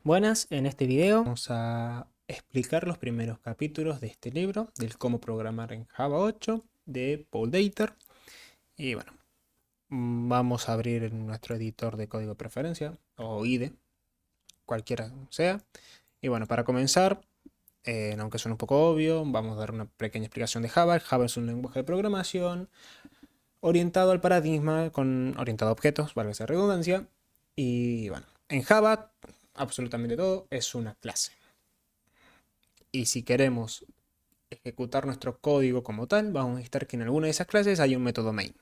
Buenas, en este video vamos a explicar los primeros capítulos de este libro, del cómo programar en Java 8 de Paul Dater. Y bueno, vamos a abrir nuestro editor de código de preferencia, o IDE, cualquiera sea. Y bueno, para comenzar, aunque suene un poco obvio, vamos a dar una pequeña explicación de Java. Java es un lenguaje de programación orientado al paradigma, orientado a objetos, valga esa redundancia. Y bueno, en Java absolutamente todo es una clase. Y si queremos ejecutar nuestro código como tal, vamos a necesitar que en alguna de esas clases haya un método main.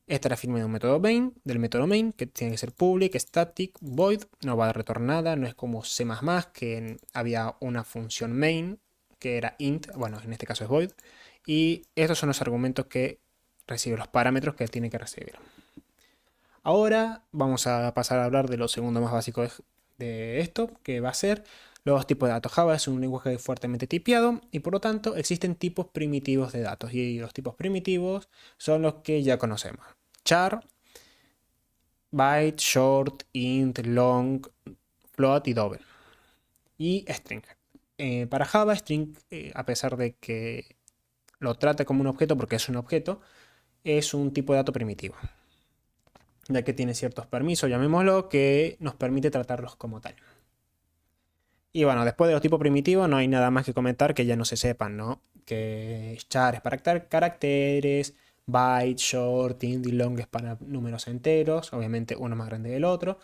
Estará firme de un método main, del método main, que tiene que ser public, static, void, no va a retornar nada, no es como C++, que había una función main, que era int, bueno, en este caso es void, y estos son los argumentos que recibe, los parámetros que tiene que recibir. Ahora vamos a pasar a hablar de lo segundo más básico de esto, que va a ser los tipos de datos. Java es un lenguaje fuertemente tipiado y por lo tanto existen tipos primitivos de datos. Y los tipos primitivos son los que ya conocemos. Char, byte, short, int, long, float y double. Y string. Para Java, string, a pesar de que lo trate como un objeto porque es un objeto, es un tipo de dato primitivo, ya que tiene ciertos permisos, llamémoslo, que nos permite tratarlos como tal. Y bueno, después de los tipos primitivos no hay nada más que comentar que ya no se sepan, ¿no? Que char es para caracteres, byte, short, int y long es para números enteros, obviamente uno más grande que el otro.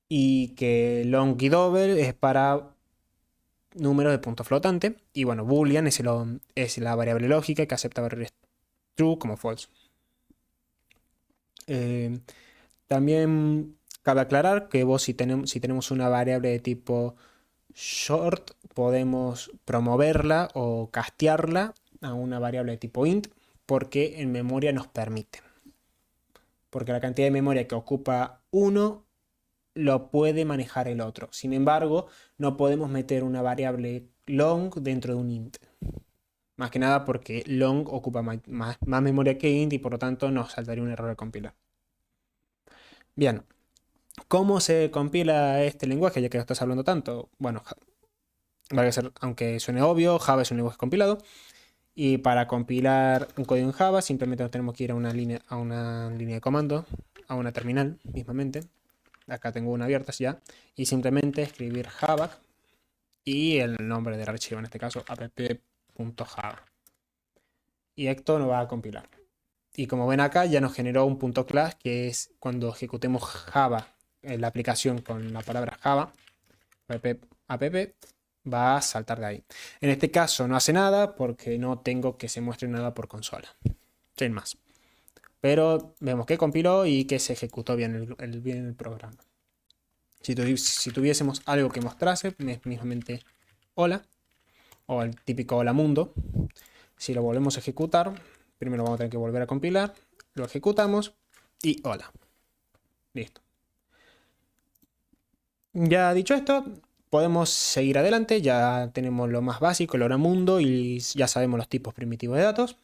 Y que long y double es para números de punto flotante. Y bueno, boolean es la variable lógica que acepta variables true como false. Eh, También cabe aclarar que si tenemos una variable de tipo short, podemos promoverla o castearla a una variable de tipo int porque en memoria nos permite. Porque la cantidad de memoria que ocupa uno lo puede manejar el otro. Sin embargo, no podemos meter una variable long dentro de un int. Más que nada porque long ocupa más memoria que int y por lo tanto nos saltaría un error al compilar. Bien, ¿cómo se compila este lenguaje ya que lo estás hablando tanto? Bueno, aunque suene obvio, Java es un lenguaje compilado. Y para compilar un código en Java simplemente nos tenemos que ir a una línea de comando, a una terminal mismamente. Acá tengo una abierta ya. Y simplemente escribir java y el nombre del archivo, en este caso app.java. Y esto nos va a compilar. Y como ven acá ya nos generó un punto class que es cuando ejecutemos Java en la aplicación con la palabra Java, app, va a saltar de ahí. En este caso no hace nada porque no tengo que se muestre nada por consola. Sin más. Pero vemos que compiló y que se ejecutó bien el programa. Si tuviésemos algo que mostrase, mismamente hola, o el típico hola mundo, si lo volvemos a ejecutar, primero vamos a tener que volver a compilar, lo ejecutamos y hola. Listo. Ya dicho esto, podemos seguir adelante, ya tenemos lo más básico, el hola mundo y ya sabemos los tipos primitivos de datos.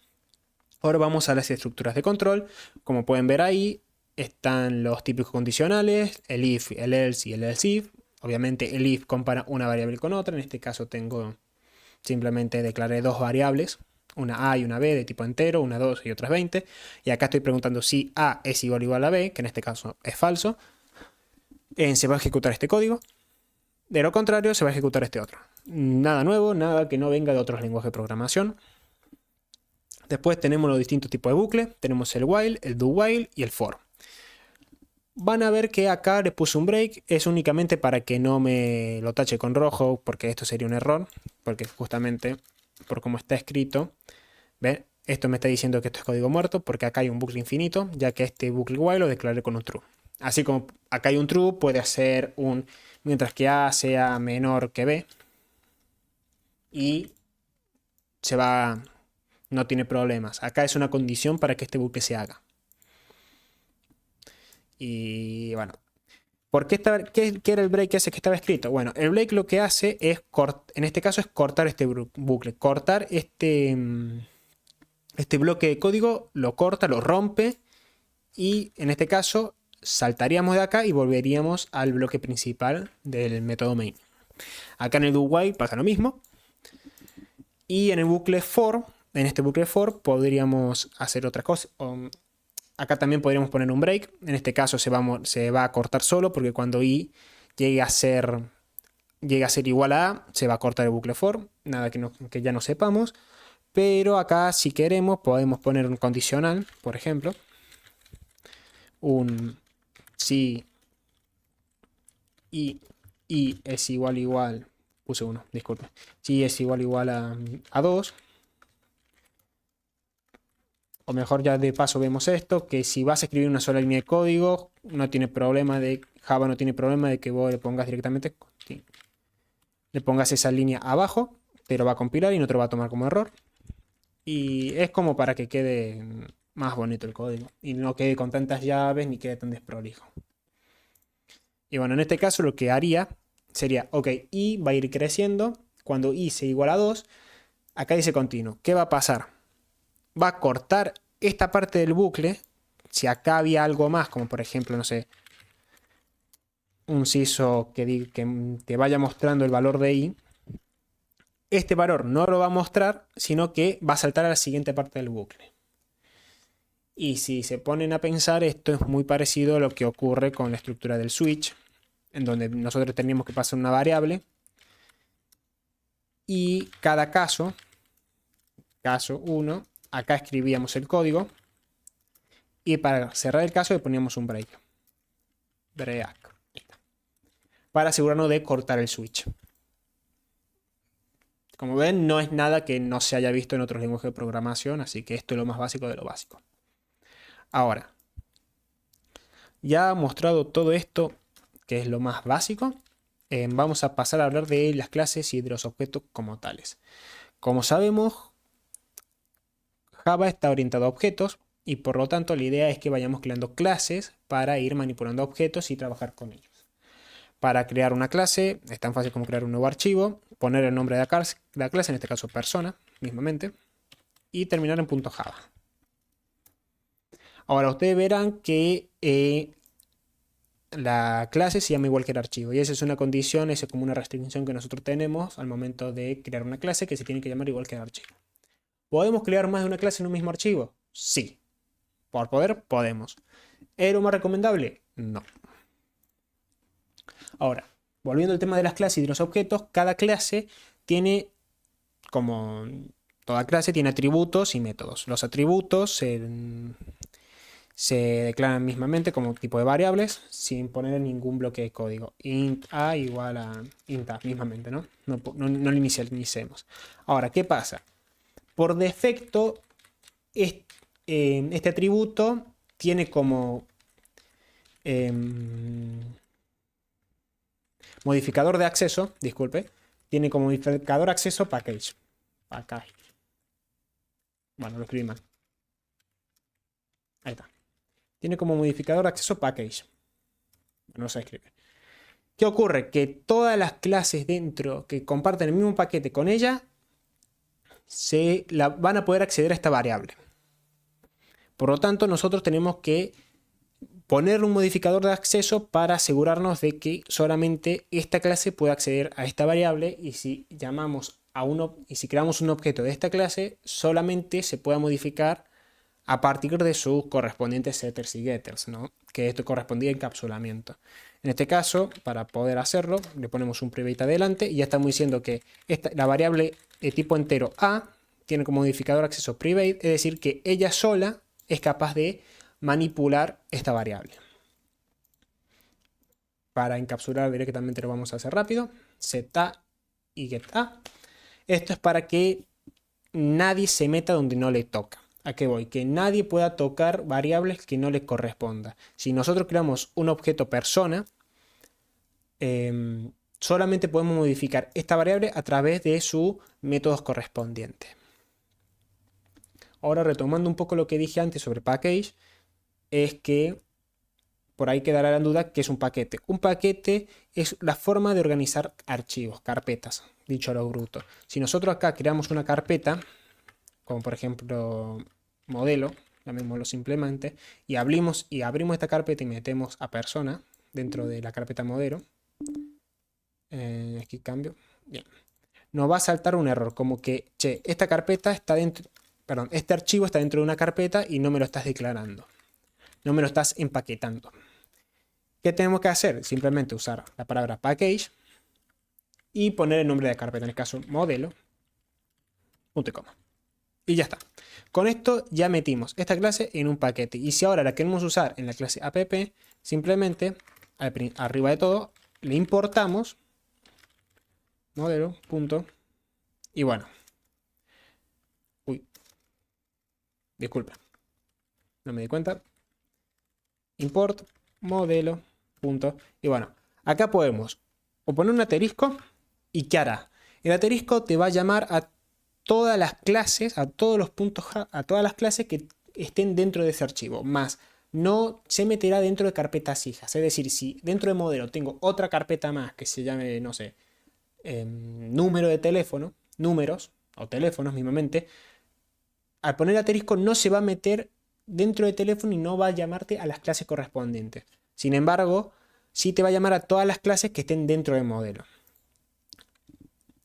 Ahora vamos a las estructuras de control. Como pueden ver ahí, están los típicos condicionales, el if, el else y el else if. Obviamente el if compara una variable con otra. En este caso simplemente declaré dos variables, una a y una b de tipo entero, una 2 y otras 20. Y acá estoy preguntando si a es igual a b, que en este caso es falso. Se va a ejecutar este código. De lo contrario, se va a ejecutar este otro. Nada nuevo, nada que no venga de otros lenguajes de programación. Después tenemos los distintos tipos de bucle. Tenemos el while, el do while y el for. Van a ver que acá le puse un break. Es únicamente para que no me lo tache con rojo, porque esto sería un error. Porque justamente por cómo está escrito, ¿ven? Esto me está diciendo que esto es código muerto, porque acá hay un bucle infinito, ya que este bucle while lo declaré con un true. Así como acá hay un true, puede hacer un mientras que a sea menor que b. Y no tiene problemas. Acá es una condición para que este bucle se haga. Y bueno, ¿qué era el break ese que estaba escrito? Bueno, el break lo que hace es, en este caso es cortar este bucle, cortar este bloque de código, lo corta, lo rompe y en este caso saltaríamos de acá y volveríamos al bloque principal del método main. Acá en el do while pasa lo mismo. Y en el bucle for, en este bucle for, podríamos hacer otra cosa. Acá también podríamos poner un break. En este caso se va a cortar solo porque cuando i llegue a ser igual a se va a cortar el bucle for. Nada que ya no sepamos. Pero acá si queremos podemos poner un condicional, por ejemplo. Si i es igual, puse 1, disculpe. Si i es igual a 2. O mejor ya de paso vemos esto, que si vas a escribir una sola línea de código, Java no tiene problema de que vos le pongas directamente, le pongas esa línea abajo, pero va a compilar y no te lo va a tomar como error. Y es como para que quede más bonito el código y no quede con tantas llaves ni quede tan desprolijo. Y bueno, en este caso lo que haría sería, ok, i va a ir creciendo. Cuando i sea igual a 2, acá dice continuo. ¿Qué va a pasar? Va a cortar esta parte del bucle. Si acá había algo más, como por ejemplo, no sé, un CISO que te vaya mostrando el valor de i, este valor no lo va a mostrar, sino que va a saltar a la siguiente parte del bucle. Y si se ponen a pensar, esto es muy parecido a lo que ocurre con la estructura del switch, en donde nosotros tenemos que pasar una variable y cada caso 1, acá escribíamos el código y para cerrar el caso le poníamos un break para asegurarnos de cortar el switch. Como ven, no es nada que no se haya visto en otros lenguajes de programación, así que esto es lo más básico de lo básico. Ahora, ya mostrado todo esto, que es lo más básico, vamos a pasar a hablar de las clases y de los objetos como tales. Como sabemos, Java está orientado a objetos y por lo tanto la idea es que vayamos creando clases para ir manipulando objetos y trabajar con ellos. Para crear una clase es tan fácil como crear un nuevo archivo, poner el nombre de la clase, en este caso persona, mismamente, y terminar en .java. Ahora ustedes verán que la clase se llama igual que el archivo y esa es una condición, esa es como una restricción que nosotros tenemos al momento de crear una clase que se tiene que llamar igual que el archivo. ¿Podemos crear más de una clase en un mismo archivo? Sí. Por poder, podemos. ¿Es lo más recomendable? No. Ahora, volviendo al tema de las clases y de los objetos, cada clase tiene, como toda clase, tiene atributos y métodos. Los atributos se declaran mismamente como tipo de variables sin poner ningún bloque de código. Int a igual a int a, mismamente, ¿no? No lo inicialicemos. Ahora, ¿qué pasa? Por defecto, este atributo tiene como modificador de acceso, disculpe, tiene como modificador acceso package. Bueno, lo escribí mal. Ahí está. Tiene como modificador de acceso package. No se escribe. ¿Qué ocurre? Que todas las clases dentro que comparten el mismo paquete con ella van a poder acceder a esta variable. Por lo tanto, nosotros tenemos que ponerle un modificador de acceso para asegurarnos de que solamente esta clase puede acceder a esta variable y si creamos un objeto de esta clase, solamente se pueda modificar a partir de sus correspondientes setters y getters, ¿no? Que esto correspondía a encapsulamiento. En este caso, para poder hacerlo, le ponemos un private adelante y ya estamos diciendo que la variable de tipo entero A tiene como modificador acceso private, es decir, que ella sola es capaz de manipular esta variable. Para encapsular directamente lo vamos a hacer rápido. Set_a y getA. Esto es para que nadie se meta donde no le toca. ¿A qué voy? Que nadie pueda tocar variables que no le corresponda. Si nosotros creamos un objeto persona, solamente podemos modificar esta variable a través de sus métodos correspondientes. Ahora, retomando un poco lo que dije antes sobre package, es que por ahí quedará la duda que es un paquete. Un paquete es la forma de organizar archivos, carpetas, dicho a lo bruto. Si nosotros acá creamos una carpeta, como por ejemplo modelo, llamémoslo simplemente, y abrimos esta carpeta y metemos a persona dentro de la carpeta modelo. Aquí cambio. Bien. Nos va a saltar un error, como que, che, esta carpeta está dentro, perdón, este archivo está dentro de una carpeta y no me lo estás declarando. No me lo estás empaquetando. ¿Qué tenemos que hacer? Simplemente usar la palabra package y poner el nombre de la carpeta, en el caso modelo, punto y coma. Y ya está. Con esto ya metimos esta clase en un paquete. Y si ahora la queremos usar en la clase app, simplemente arriba de todo le importamos modelo, punto. Y bueno. Uy. Disculpa. No me di cuenta. Import modelo, punto. Y bueno, acá podemos o poner un asterisco. ¿Y qué hará? El asterisco te va a llamar a todas las clases, a todos los puntos, a todas las clases que estén dentro de ese archivo. Más no se meterá dentro de carpetas hijas. Es decir, si dentro de modelo tengo otra carpeta más que se llame, no sé, número de teléfono, números o teléfonos mismamente, al poner asterisco no se va a meter dentro de teléfono y no va a llamarte a las clases correspondientes. Sin embargo, sí te va a llamar a todas las clases que estén dentro de modelo.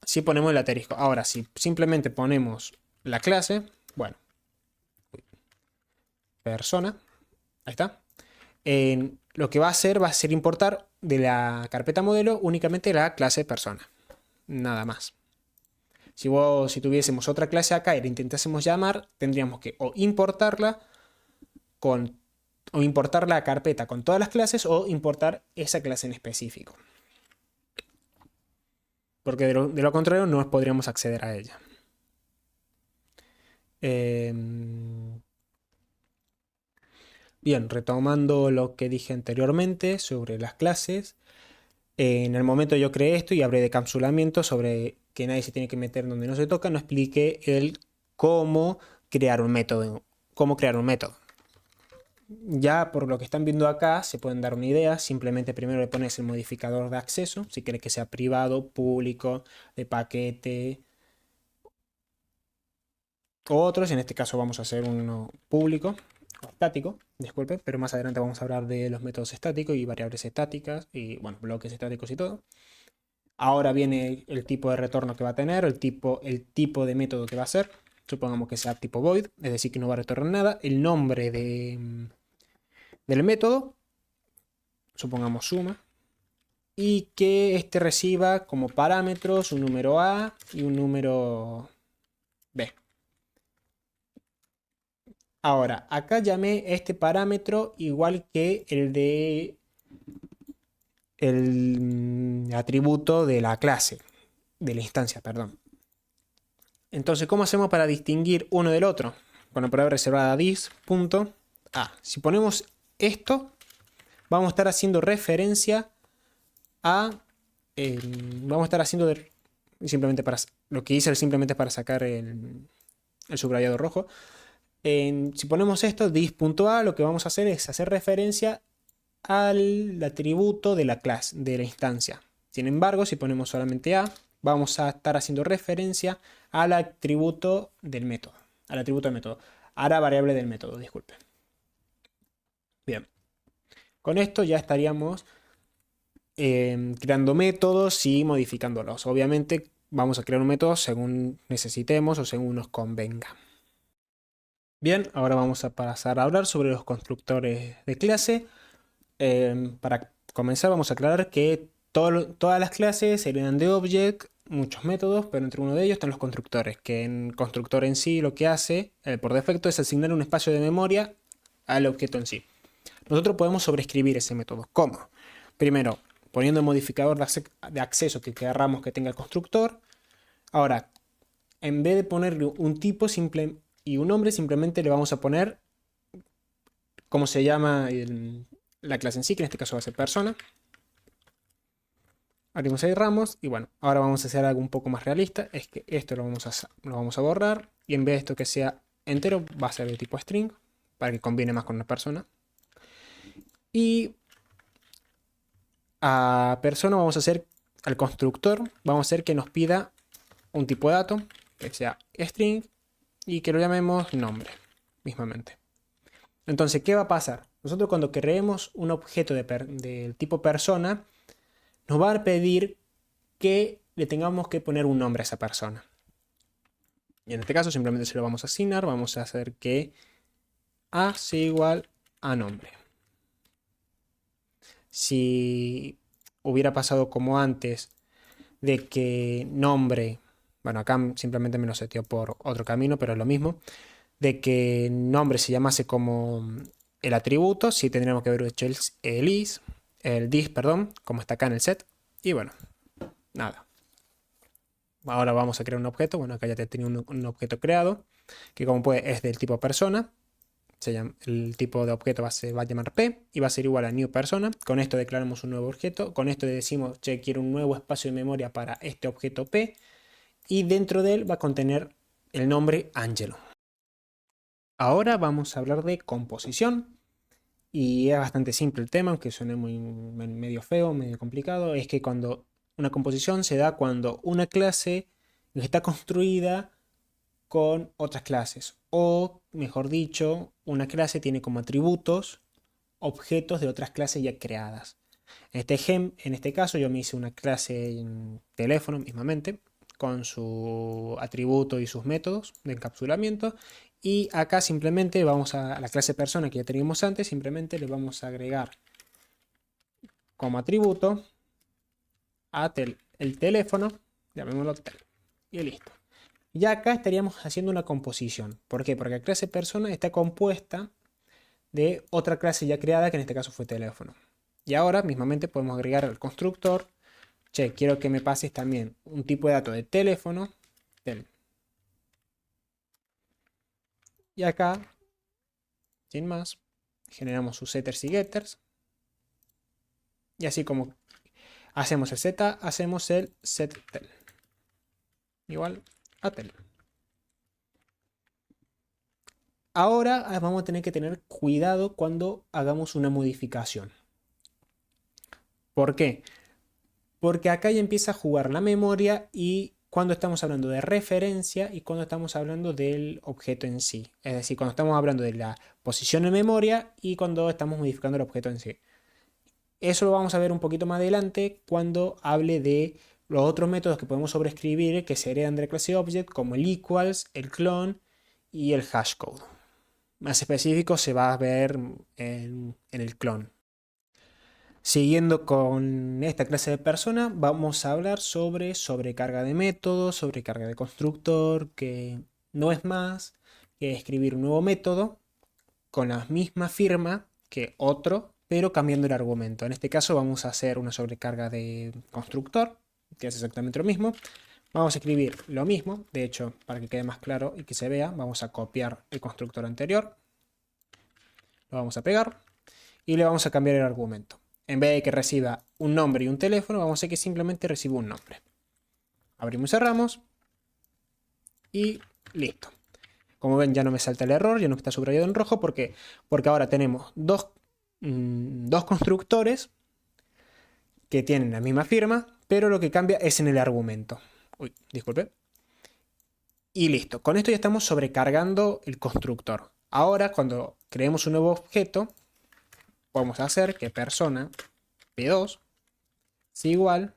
Si ponemos el asterisco. Ahora, si simplemente ponemos la clase, bueno, persona, ahí está. Lo que va a hacer importar de la carpeta modelo únicamente la clase persona. Nada más. Si tuviésemos otra clase acá y la intentásemos llamar, tendríamos que o importarla o importar la carpeta con todas las clases o importar esa clase en específico. Porque de lo contrario no podríamos acceder a ella. Bien, retomando lo que dije anteriormente sobre las clases. En el momento yo creé esto y hablé de encapsulamiento sobre que nadie se tiene que meter donde no se toca. No expliqué el cómo crear un método. Ya por lo que están viendo acá se pueden dar una idea. Simplemente primero le pones el modificador de acceso. Si quieres que sea privado, público, de paquete o otros. En este caso vamos a hacer uno público. Estático, disculpe, pero más adelante vamos a hablar de los métodos estáticos y variables estáticas y bueno, bloques estáticos y todo. Ahora viene el tipo de retorno que va a tener, el tipo de método que va a ser. Supongamos que sea tipo void, es decir, que no va a retornar nada. El nombre del método, supongamos suma. Y que este reciba como parámetros un número A y un número B. Ahora, acá llamé este parámetro igual que el de el atributo de la clase, de la instancia, perdón. Entonces, ¿cómo hacemos para distinguir uno del otro? Con la palabra reservada dis.a. Si ponemos esto, vamos a estar haciendo referencia a... vamos a estar haciendo simplemente para... Lo que hice simplemente para sacar el subrayado rojo. Si ponemos esto, dis.a, lo que vamos a hacer es hacer referencia al atributo de la clase, de la instancia. Sin embargo, si ponemos solamente a, vamos a estar haciendo referencia al atributo del método. Al atributo del método. A la variable del método, disculpe. Bien. Con esto ya estaríamos creando métodos y modificándolos. Obviamente vamos a crear un método según necesitemos o según nos convenga. Bien, ahora vamos a pasar a hablar sobre los constructores de clase. Para comenzar vamos a aclarar que todas las clases serían de object, muchos métodos, pero entre uno de ellos están los constructores, que en constructor en sí lo que hace por defecto es asignar un espacio de memoria al objeto en sí. Nosotros podemos sobreescribir ese método. ¿Cómo? Primero, poniendo el modificador de acceso que queramos que tenga el constructor. Ahora, en vez de ponerle un tipo simple y un nombre, simplemente le vamos a poner cómo se llama la clase en sí, que en este caso va a ser persona. Abrimos ahí ramos y bueno, ahora vamos a hacer algo un poco más realista. Es que esto lo vamos a borrar y en vez de esto que sea entero va a ser de tipo string para que combine más con una persona. Y a persona vamos a hacer, al constructor vamos a hacer que nos pida un tipo de dato que sea string y que lo llamemos nombre mismamente. Entonces, ¿qué va a pasar? Nosotros cuando creemos un objeto del tipo persona, nos va a pedir que le tengamos que poner un nombre a esa persona. Y en este caso simplemente se lo vamos a asignar, vamos a hacer que A sea igual a nombre. Si hubiera pasado como antes de que nombre, bueno, acá simplemente me lo seteó por otro camino, pero es lo mismo, de que nombre se llamase como el atributo, sí tendríamos que haber hecho el dis, perdón, como está acá en el set. Y bueno, nada. Ahora vamos a crear un objeto. Bueno, acá ya tenía un objeto creado, que como puede es del tipo persona. El tipo de objeto se va a llamar P y va a ser igual a new persona. Con esto declaramos un nuevo objeto. Con esto le decimos, che, quiero un nuevo espacio de memoria para este objeto P. Y dentro de él va a contener el nombre Angelo. Ahora vamos a hablar de composición. Y es bastante simple el tema, aunque suene medio feo, medio complicado. Es que cuando una composición se da cuando una clase está construida con otras clases. O, mejor dicho, una clase tiene como atributos objetos de otras clases ya creadas. En este caso yo me hice una clase en teléfono mismamente, con su atributo y sus métodos de encapsulamiento. Y acá simplemente vamos a la clase persona que ya teníamos antes, simplemente le vamos a agregar como atributo a el teléfono, llamémoslo tel, y listo. Ya acá estaríamos haciendo una composición. ¿Por qué? Porque la clase persona está compuesta de otra clase ya creada, que en este caso fue teléfono. Y ahora mismamente podemos agregar al constructor, che, quiero que me pases también un tipo de dato de teléfono, tel. Y acá, sin más, generamos sus setters y getters. Y así como hacemos el z, hacemos el setTel. Igual a tel. Ahora vamos a tener que tener cuidado cuando hagamos una modificación. ¿Por qué? Porque acá ya empieza a jugar la memoria y cuando estamos hablando de referencia y cuando estamos hablando del objeto en sí. Es decir, cuando estamos hablando de la posición en memoria y cuando estamos modificando el objeto en sí. Eso lo vamos a ver un poquito más adelante cuando hable de los otros métodos que podemos sobreescribir que se heredan de la clase object, como el equals, el clone y el hashcode. Más específico se va a ver en el clone. Siguiendo con esta clase de persona, vamos a hablar sobre sobrecarga de método, sobrecarga de constructor, que no es más que escribir un nuevo método con la misma firma que otro, pero cambiando el argumento. En este caso vamos a hacer una sobrecarga de constructor, que es exactamente lo mismo. Vamos a escribir lo mismo, de hecho, para que quede más claro y que se vea, vamos a copiar el constructor anterior, lo vamos a pegar y le vamos a cambiar el argumento. En vez de que reciba un nombre y un teléfono, vamos a hacer que simplemente reciba un nombre. Abrimos y cerramos. Y listo. Como ven, ya no me salta el error, ya no está subrayado en rojo. ¿Por qué? Porque ahora tenemos dos constructores que tienen la misma firma, pero lo que cambia es en el argumento. Uy, disculpe. Y listo. Con esto ya estamos sobrecargando el constructor. Ahora, cuando creemos un nuevo objeto, vamos a hacer que persona P2 sea igual.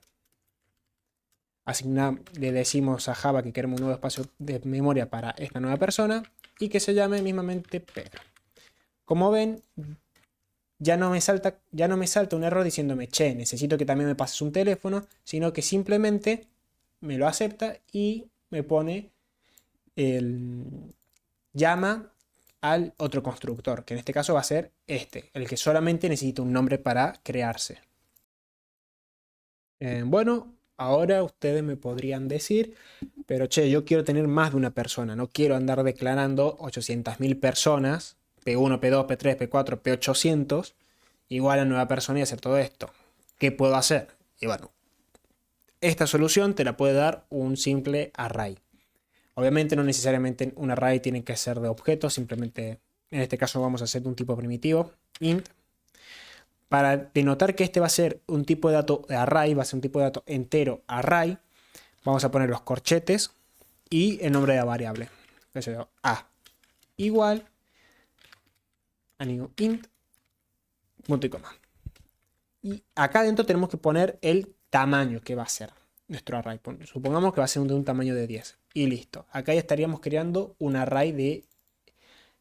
Le decimos a Java que queremos un nuevo espacio de memoria para esta nueva persona y que se llame mismamente Pedro. Como ven, ya no me salta un error diciéndome, che, necesito que también me pases un teléfono, sino que simplemente me lo acepta y me pone llama al otro constructor, que en este caso va a ser el que solamente necesita un nombre para crearse. Bueno, ahora ustedes me podrían decir, pero che, yo quiero tener más de una persona, no quiero andar declarando 800.000 personas, P1, P2, P3, P4, P800, igual a nueva persona y hacer todo esto. ¿Qué puedo hacer? Y bueno, esta solución te la puede dar un simple array. Obviamente no necesariamente un array tiene que ser de objetos, simplemente en este caso vamos a hacer un tipo primitivo, int. Para denotar que este va a ser un tipo de dato de array, va a ser un tipo de dato entero array, vamos a poner los corchetes y el nombre de la variable. A igual int, punto y coma. Y acá adentro tenemos que poner el tamaño que va a ser nuestro array. Supongamos que va a ser de un tamaño de 10. Y listo. Acá ya estaríamos creando un array de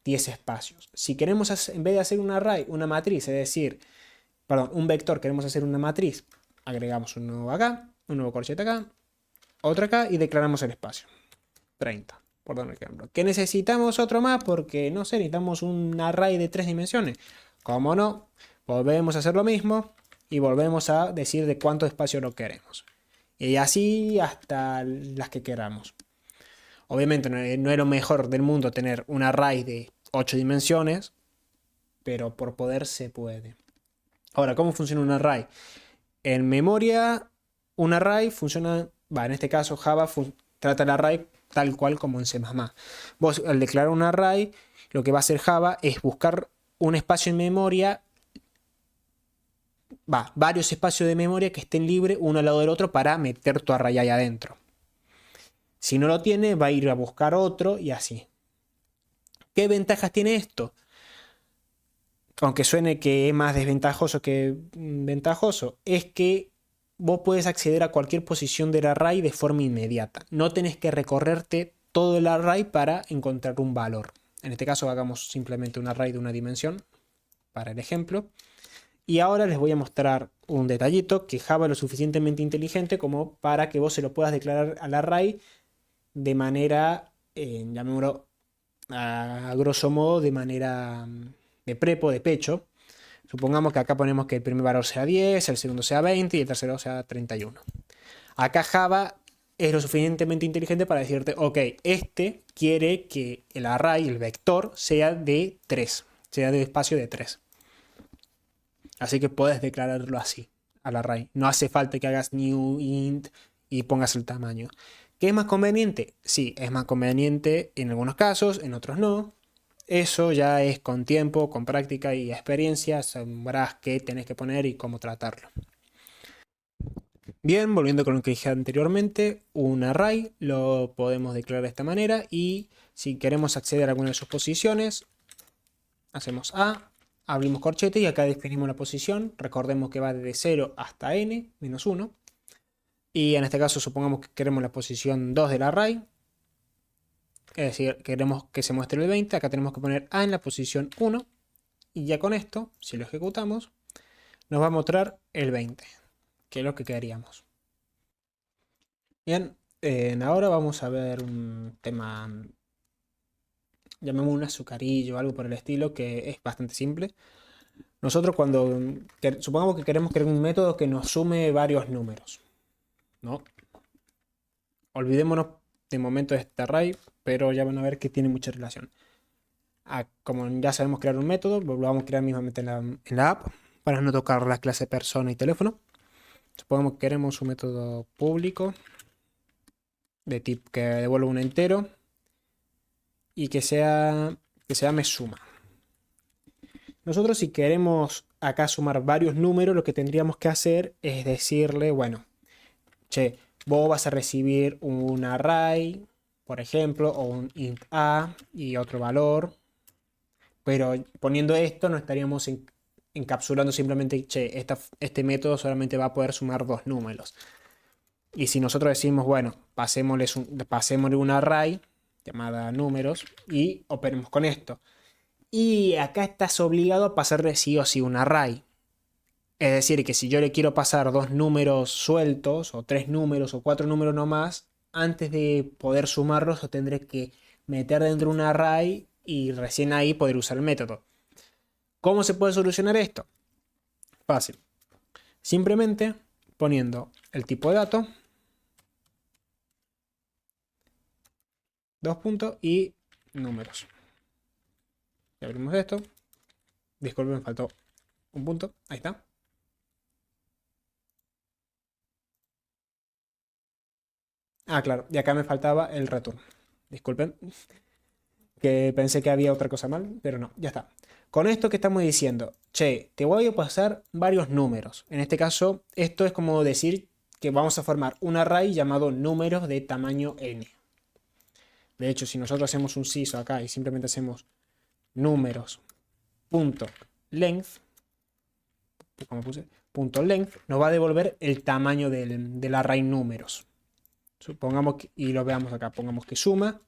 10 espacios. Si queremos, en vez de hacer un array, una matriz, es decir, perdón, un vector, queremos hacer una matriz, agregamos un nuevo acá, un nuevo corchete acá, otro acá y declaramos el espacio. 30, por dar un ejemplo. ¿Que necesitamos otro más? Porque, no sé, necesitamos un array de 3 dimensiones. Como no, volvemos a hacer lo mismo y volvemos a decir de cuánto espacio lo queremos. Y así hasta las que queramos. Obviamente no es lo mejor del mundo tener un array de 8 dimensiones, pero por poder se puede. Ahora, ¿cómo funciona un array? En memoria, un array funciona, en este caso Java trata el array tal cual como en C++. Vos al declarar un array, lo que va a hacer Java es buscar un espacio en memoria, varios espacios de memoria que estén libres uno al lado del otro para meter tu array ahí adentro. Si no lo tiene, va a ir a buscar otro y así. ¿Qué ventajas tiene esto? Aunque suene que es más desventajoso que ventajoso, es que vos puedes acceder a cualquier posición del array de forma inmediata. No tenés que recorrerte todo el array para encontrar un valor. En este caso hagamos simplemente un array de una dimensión para el ejemplo. Y ahora les voy a mostrar un detallito que Java es lo suficientemente inteligente como para que vos se lo puedas declarar al array de manera, llamémoslo a grosso modo, de manera de prepo, de pecho. Supongamos que acá ponemos que el primer valor sea 10, el segundo sea 20 y el tercero sea 31. Acá Java es lo suficientemente inteligente para decirte, ok, este quiere que el array, el vector, sea de 3, sea de espacio de 3. Así que puedes declararlo así al array. No hace falta que hagas new int y pongas el tamaño. ¿Qué es más conveniente? Sí, es más conveniente en algunos casos, en otros no. Eso ya es con tiempo, con práctica y experiencia, sabrás qué tenés que poner y cómo tratarlo. Bien, volviendo con lo que dije anteriormente, un array lo podemos declarar de esta manera y si queremos acceder a alguna de sus posiciones, hacemos A, abrimos corchete y acá definimos la posición. Recordemos que va desde 0 hasta n, menos 1. Y en este caso supongamos que queremos la posición 2 del array. Es decir, queremos que se muestre el 20. Acá tenemos que poner A en la posición 1. Y ya con esto, si lo ejecutamos, nos va a mostrar el 20, que es lo que queríamos. Bien, ahora vamos a ver un tema, llamémoslo un azucarillo o algo por el estilo, que es bastante simple. Nosotros supongamos que queremos crear un método que nos sume varios números, ¿no? Olvidémonos de momento de este array, pero ya van a ver que tiene mucha relación. Como ya sabemos crear un método, lo vamos a crear mismamente en la app para no tocar las clases persona y teléfono. Supongamos que queremos un método público de tipo que devuelva un entero y que se llame suma. Nosotros si queremos acá sumar varios números, lo que tendríamos que hacer es decirle, bueno, che, vos vas a recibir un array, por ejemplo, o un int a y otro valor. Pero poniendo esto no estaríamos encapsulando simplemente, che, este método solamente va a poder sumar dos números. Y si nosotros decimos, bueno, pasémosle un array llamada números y operemos con esto. Y acá estás obligado a pasarle sí o sí un array. Es decir, que si yo le quiero pasar dos números sueltos, o tres números, o cuatro números nomás, antes de poder sumarlos, lo tendré que meter dentro de un array y recién ahí poder usar el método. ¿Cómo se puede solucionar esto? Fácil. Simplemente poniendo el tipo de dato, dos puntos y números. Y abrimos esto. Disculpen, me faltó un punto. Ahí está. Ah, claro. Y acá me faltaba el return. Disculpen. Que pensé que había otra cosa mal, pero no, ya está. Con esto que estamos diciendo, che, te voy a pasar varios números. En este caso, esto es como decir que vamos a formar un array llamado números de tamaño n. De hecho, si nosotros hacemos un siso acá y simplemente hacemos números punto length, como puse, punto length, nos va a devolver el tamaño del array números. Supongamos que, y lo veamos acá, pongamos que suma,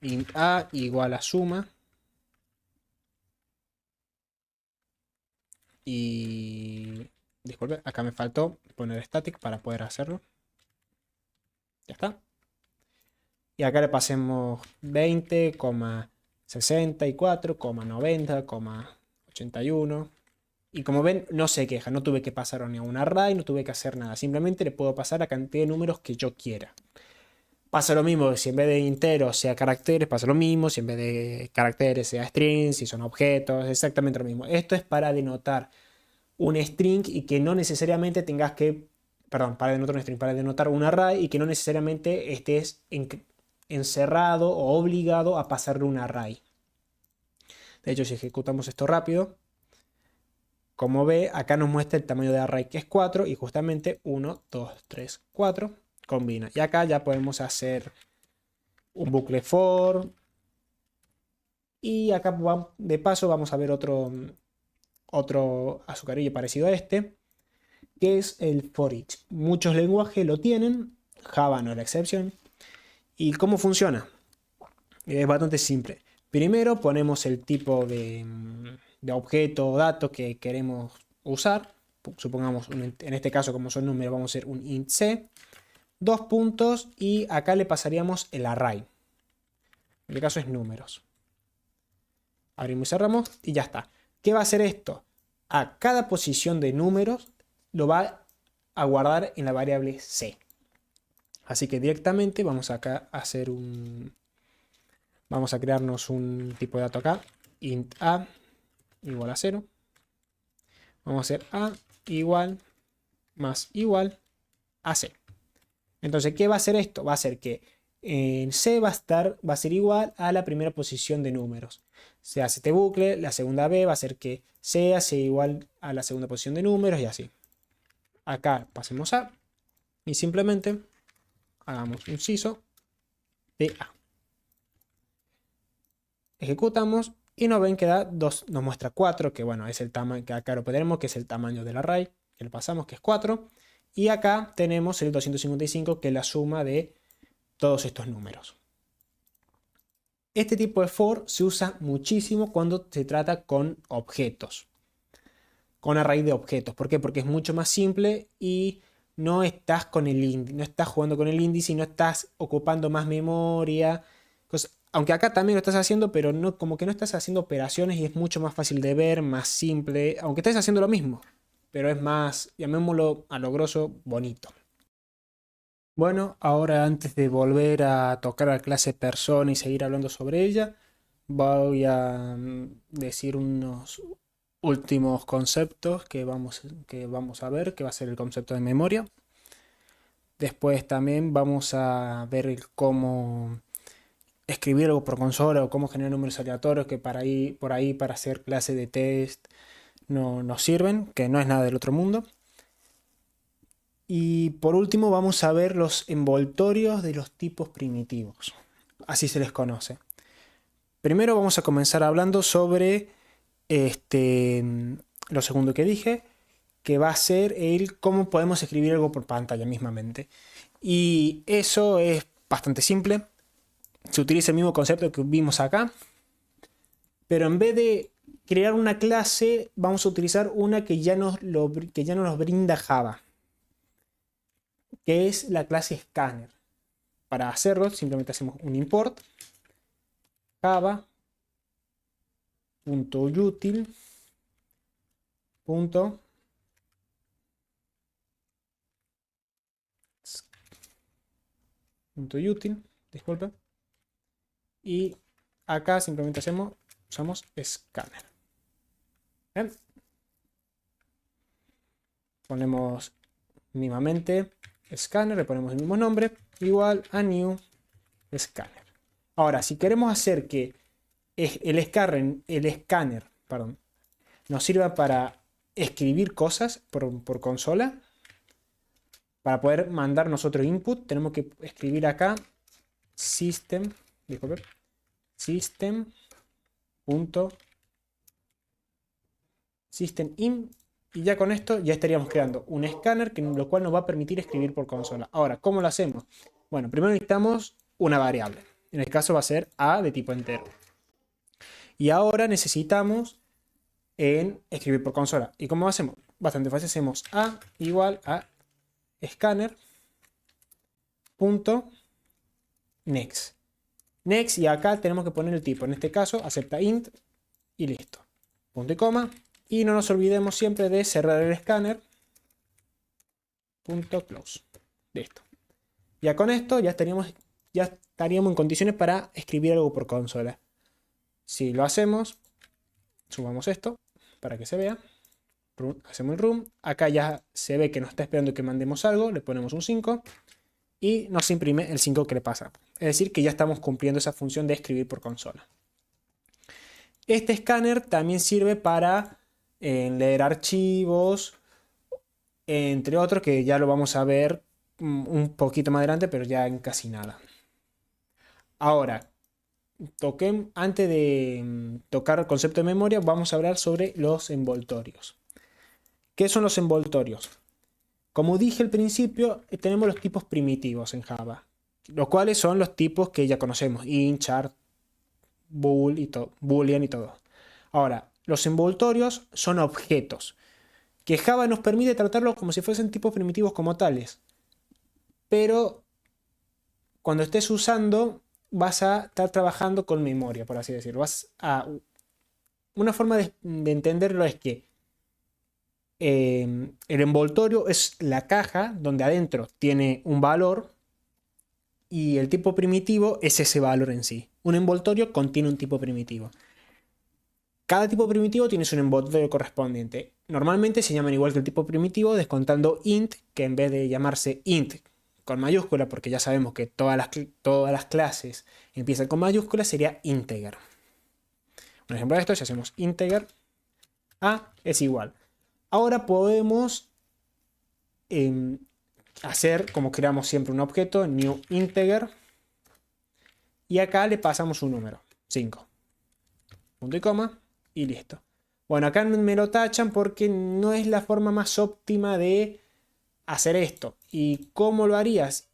int a igual a suma, y disculpe, acá me faltó poner static para poder hacerlo. Ya está. Y acá le pasemos 20,64,90,81. Y como ven, no se queja, no tuve que pasar ni a un array, no tuve que hacer nada. Simplemente le puedo pasar la cantidad de números que yo quiera. Pasa lo mismo si en vez de enteros sea caracteres, pasa lo mismo. Si en vez de caracteres sea strings, si son objetos, exactamente lo mismo. Esto es para denotar un string y que no necesariamente tengas que, perdón, para denotar un string, para denotar un array y que no necesariamente estés encerrado o obligado a pasarle un array. De hecho, si ejecutamos esto rápido, como ve, acá nos muestra el tamaño de array que es 4 y justamente 1, 2, 3, 4 combina. Y acá ya podemos hacer un bucle for. Y acá de paso vamos a ver otro azucarillo parecido a este, que es el for each. Muchos lenguajes lo tienen, Java no es la excepción. ¿Y cómo funciona? Es bastante simple. Primero ponemos el tipo de objeto o dato que queremos usar. Supongamos, en este caso, como son números, vamos a hacer un int c, 2 puntos, y acá le pasaríamos el array. En este caso es números. Abrimos y cerramos y ya está. ¿Qué va a hacer esto? A cada posición de números lo va a guardar en la variable c. Así que directamente vamos acá a hacer vamos a crearnos un tipo de dato acá, int a igual a 0. Vamos a hacer a igual más igual a c. Entonces, ¿qué va a hacer esto? Va a hacer que en c va a ser igual a la primera posición de números. Se hace este bucle, la segunda b va a hacer que c sea igual a la segunda posición de números y así. Acá pasemos a y simplemente hagamos un siso de a. Ejecutamos y nos ven que da 2, nos muestra 4, que bueno, es el tamaño que acá lo tenemos, que es el tamaño del array, que le pasamos, que es 4. Y acá tenemos el 255, que es la suma de todos estos números. Este tipo de for se usa muchísimo cuando se trata con objetos, con array de objetos. ¿Por qué? Porque es mucho más simple y no estás con el índice, no estás jugando con el índice y no estás ocupando más memoria. Aunque acá también lo estás haciendo, pero no, como que no estás haciendo operaciones y es mucho más fácil de ver, más simple, aunque estés haciendo lo mismo, pero es más, llamémoslo a lo grosso, bonito. Bueno, ahora antes de volver a tocar la clase persona y seguir hablando sobre ella, voy a decir unos últimos conceptos que vamos a ver, que va a ser el concepto de memoria. Después también vamos a ver cómo escribir algo por consola o cómo generar números aleatorios que por ahí para hacer clase de test no nos sirven, que no es nada del otro mundo. Y por último vamos a ver los envoltorios de los tipos primitivos, así se les conoce. Primero vamos a comenzar hablando sobre lo segundo que dije, que va a ser el cómo podemos escribir algo por pantalla mismamente. Y eso es bastante simple. Se utiliza el mismo concepto que vimos acá, pero en vez de crear una clase vamos a utilizar una que ya nos brinda Java, que es la clase Scanner. Para hacerlo simplemente hacemos un import java.util. .util, disculpe. Y acá simplemente usamos Scanner. ¿Bien? Ponemos mismamente Scanner, le ponemos el mismo nombre, igual a new Scanner. Ahora, si queremos hacer que el escáner, nos sirva para escribir cosas por consola, para poder mandar nosotros input, tenemos que escribir acá system.out system in, y ya con esto ya estaríamos creando un escáner, lo cual nos va a permitir escribir por consola. Ahora, ¿cómo lo hacemos? Bueno, primero necesitamos una variable. En este caso va a ser a de tipo entero. Y ahora necesitamos escribir por consola. ¿Y cómo hacemos? Bastante fácil. Hacemos a igual a scanner punto next. Next, y acá tenemos que poner el tipo. En este caso, acepta int y listo. Punto y coma. Y no nos olvidemos siempre de cerrar el escáner. Punto close. Listo. Ya con esto ya estaríamos en condiciones para escribir algo por consola. Si lo hacemos, subamos esto para que se vea. Hacemos el room. Acá ya se ve que nos está esperando que mandemos algo. Le ponemos un 5 y nos imprime el 5 que le pasa. Es decir, que ya estamos cumpliendo esa función de escribir por consola. Este escáner también sirve para leer archivos, entre otros, que ya lo vamos a ver un poquito más adelante, pero ya en casi nada. Ahora, antes de tocar el concepto de memoria, vamos a hablar sobre los envoltorios. ¿Qué son los envoltorios? Como dije al principio, tenemos los tipos primitivos en Java, los cuales son los tipos que ya conocemos: int, char, bool y boolean y todo. Ahora, los envoltorios son objetos que Java nos permite tratarlos como si fuesen tipos primitivos como tales, pero cuando estés usando vas a estar trabajando con memoria, por así decirlo. Una forma de entenderlo es que el envoltorio es la caja donde adentro tiene un valor y el tipo primitivo es ese valor en sí. Un envoltorio contiene un tipo primitivo. Cada tipo primitivo tiene su envoltorio correspondiente. Normalmente se llaman igual que el tipo primitivo, descontando int, que en vez de llamarse int con mayúscula, porque ya sabemos que todas las clases empiezan con mayúscula, sería integer. Un ejemplo de esto, si hacemos integer, a es igual. Ahora podemos hacer como creamos siempre un objeto, new integer, y acá le pasamos un número, 5. Punto y coma, y listo. Bueno, acá me lo tachan porque no es la forma más óptima de hacer esto. ¿Y cómo lo harías?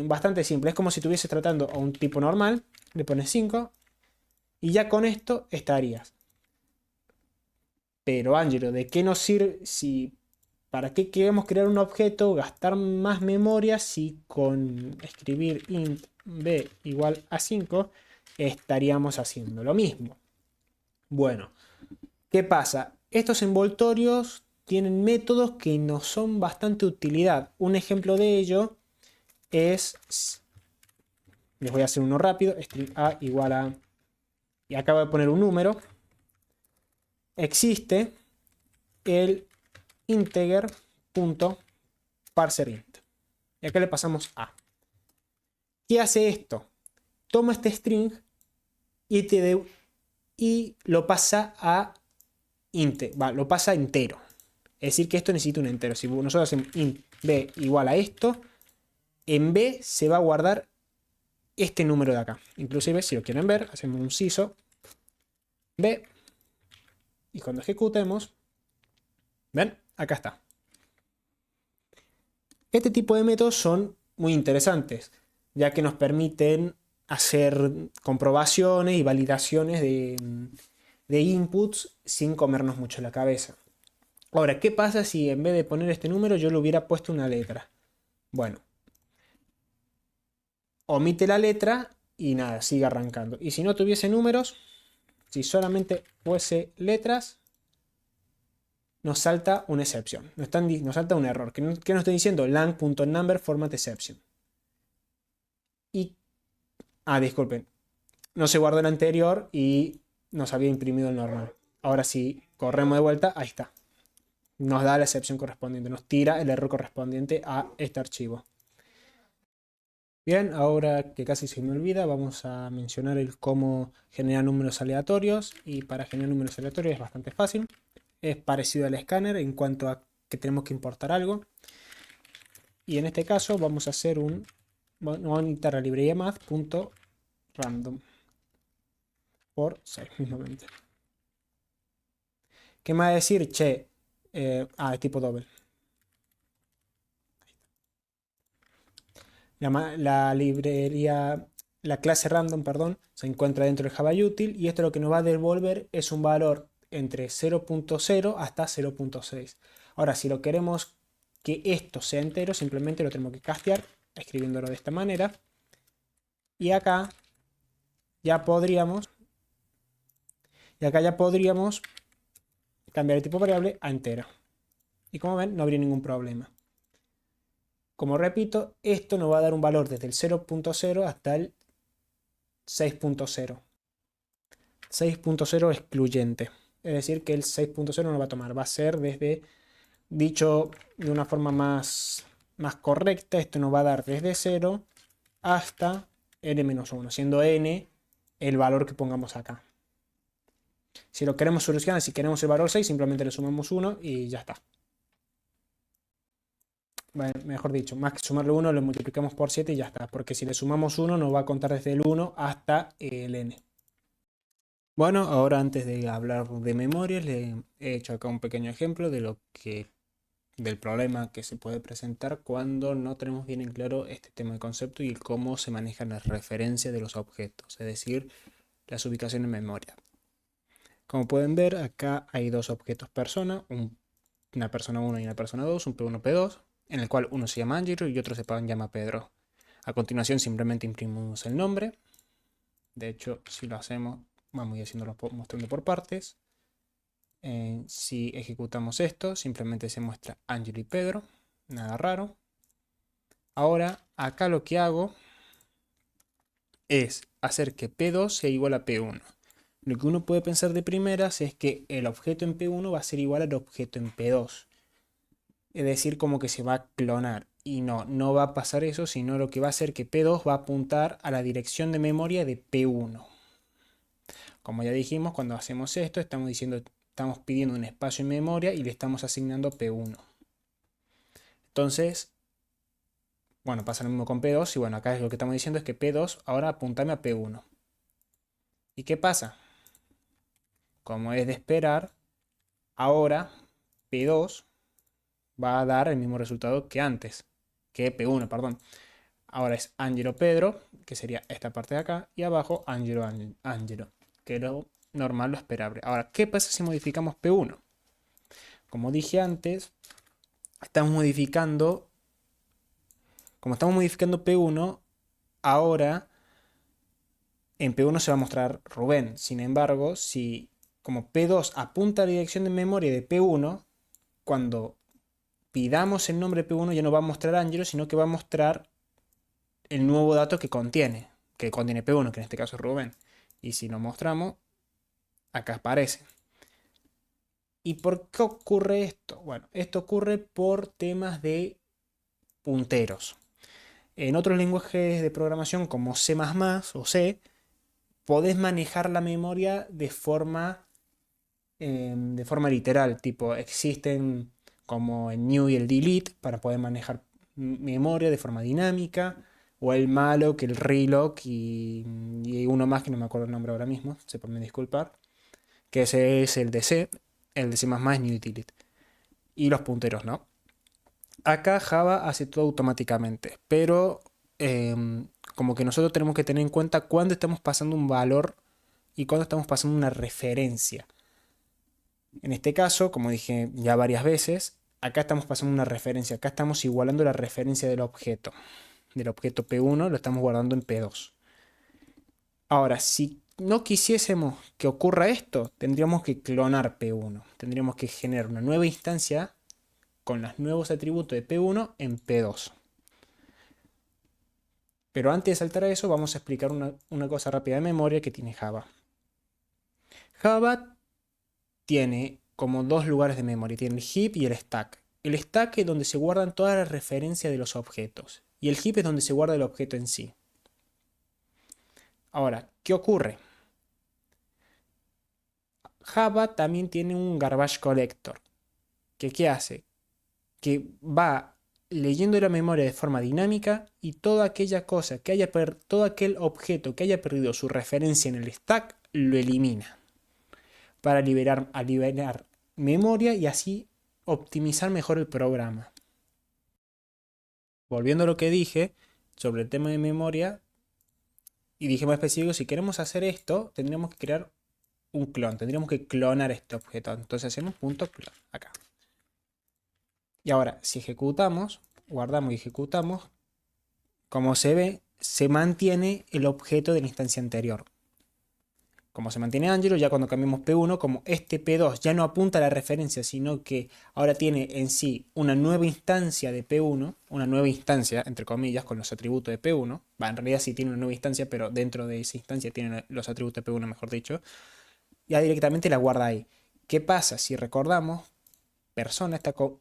Bastante simple. Es como si estuvieses tratando a un tipo normal. Le pones 5 y ya con esto estarías. Pero Ángelo, ¿de qué nos sirve para qué queremos crear un objeto, gastar más memoria si con escribir int b igual a 5 estaríamos haciendo lo mismo? Bueno, ¿qué pasa? Estos envoltorios tienen métodos que nos son bastante utilidad. Un ejemplo de ello es, les voy a hacer uno rápido, string a igual a, y acabo de poner un número. Existe el integer.parserInt. Y acá le pasamos a. ¿Qué hace esto? Toma este string y lo pasa a lo pasa entero. Es decir, que esto necesita un entero. Si nosotros hacemos int b igual a esto, en b se va a guardar este número de acá. Inclusive, si lo quieren ver, hacemos un siso b y cuando ejecutemos, ¿ven? Acá está. Este tipo de métodos son muy interesantes, ya que nos permiten hacer comprobaciones y validaciones de inputs sin comernos mucho la cabeza. Ahora, ¿qué pasa si en vez de poner este número yo le hubiera puesto una letra? Bueno, omite la letra y nada, sigue arrancando. Y si no tuviese números, si solamente fuese letras, nos salta una excepción. Nos salta un error. ¿Qué nos está diciendo? lang.number format exception. Disculpen. No se guardó el anterior y nos había imprimido el normal. Ahora si corremos de vuelta, ahí está. Nos da la excepción correspondiente. Nos tira el error correspondiente a este archivo. Bien, ahora que casi se me olvida, vamos a mencionar el cómo generar números aleatorios. Y para generar números aleatorios es bastante fácil. Es parecido al escáner en cuanto a que tenemos que importar algo. Y en este caso vamos a hacer vamos a necesitar la librería math.random por 6 mismamente. ¿Qué me va a decir? Che, es tipo double. La librería, la clase random, perdón, se encuentra dentro del Java Util y esto lo que nos va a devolver es un valor entre 0.0 hasta 0.6. Ahora, si lo queremos que esto sea entero, simplemente lo tenemos que castear escribiéndolo de esta manera. Y acá ya podríamos, cambiar el tipo variable a entero. Y como ven, no habría ningún problema. Como repito, esto nos va a dar un valor desde el 0.0 hasta el 6.0. 6.0 excluyente. Es decir, que el 6.0 no va a tomar. Va a ser desde, dicho de una forma más correcta, esto nos va a dar desde 0 hasta n-1, siendo n el valor que pongamos acá. Si lo queremos solucionar, si queremos el valor 6, simplemente le sumamos 1 y ya está. Bueno, mejor dicho, más que sumarle 1, lo multiplicamos por 7 y ya está. Porque si le sumamos 1, nos va a contar desde el 1 hasta el n. Bueno, ahora antes de hablar de memorias, le he hecho acá un pequeño ejemplo del problema que se puede presentar cuando no tenemos bien en claro este tema de concepto y el cómo se manejan las referencias de los objetos, es decir, las ubicaciones en memoria. Como pueden ver, acá hay dos objetos persona, una persona 1 y una persona 2, un P1, P2, en el cual uno se llama Angelo y otro se llama Pedro. A continuación simplemente imprimimos el nombre. De hecho, si lo hacemos, vamos a ir haciéndolo mostrando por partes. Si ejecutamos esto, simplemente se muestra Angelo y Pedro, nada raro. Ahora, acá lo que hago es hacer que P2 sea igual a P1. Lo que uno puede pensar de primeras es que el objeto en P1 va a ser igual al objeto en P2. Es decir, como que se va a clonar. Y no va a pasar eso, sino lo que va a hacer que P2 va a apuntar a la dirección de memoria de P1. Como ya dijimos, cuando hacemos esto, estamos pidiendo un espacio en memoria y le estamos asignando P1. Entonces, bueno, pasa lo mismo con P2 y bueno, acá lo que estamos diciendo es que P2 ahora apuntame a P1. ¿Y qué pasa? Como es de esperar, ahora P2 va a dar el mismo resultado que antes, que P1, perdón. Ahora es Angelo Pedro, que sería esta parte de acá, y abajo Angelo Angelo, que es lo normal, lo esperable. Ahora, ¿qué pasa si modificamos P1? Como dije antes, como estamos modificando P1, ahora en P1 se va a mostrar Rubén. Sin embargo, si como P2 apunta a la dirección de memoria de P1, cuando pidamos el nombre P1 ya no va a mostrar Angelo, sino que va a mostrar el nuevo dato que contiene P1, que en este caso es Rubén. Y si lo mostramos, acá aparece. ¿Y por qué ocurre esto? Bueno, esto ocurre por temas de punteros. En otros lenguajes de programación como C++ o C, podés manejar la memoria de forma literal. Tipo, existen como el new y el delete para poder manejar memoria de forma dinámica. O el malloc, el reloc y uno más que no me acuerdo el nombre ahora mismo, se pueden disculpar. Que ese es el de C, el de C++ es new y delete. Y los punteros, ¿no? Acá Java hace todo automáticamente, pero como que nosotros tenemos que tener en cuenta cuándo estamos pasando un valor y cuándo estamos pasando una referencia. En este caso, como dije ya varias veces, acá estamos pasando una referencia, acá estamos igualando la referencia del objeto. Del objeto P1 lo estamos guardando en P2. Ahora, si no quisiésemos que ocurra esto, tendríamos que clonar P1. Tendríamos que generar una nueva instancia con los nuevos atributos de P1 en P2. Pero antes de saltar a eso, vamos a explicar una cosa rápida de memoria que tiene Java. Java tiene como dos lugares de memoria, tiene el heap y el stack. El stack es donde se guardan todas las referencias de los objetos y el heap es donde se guarda el objeto en sí. Ahora, ¿qué ocurre? Java también tiene un garbage collector. ¿Qué hace? Que va leyendo la memoria de forma dinámica y toda aquella cosa todo aquel objeto que haya perdido su referencia en el stack lo elimina para liberar memoria y así optimizar mejor el programa. Volviendo a lo que dije sobre el tema de memoria, y dije más específico, si queremos hacer esto, tendríamos que crear un clon, tendríamos que clonar este objeto. Entonces hacemos punto clon acá. Y ahora, si ejecutamos, guardamos y ejecutamos, como se ve, se mantiene el objeto de la instancia anterior. Como se mantiene Angelo, ya cuando cambiamos P1, como este P2 ya no apunta a la referencia, sino que ahora tiene en sí una nueva instancia de P1, una nueva instancia, entre comillas, con los atributos de P1. En realidad sí tiene una nueva instancia, pero dentro de esa instancia tiene los atributos de P1, mejor dicho. Ya directamente la guarda ahí. ¿Qué pasa? Si recordamos, persona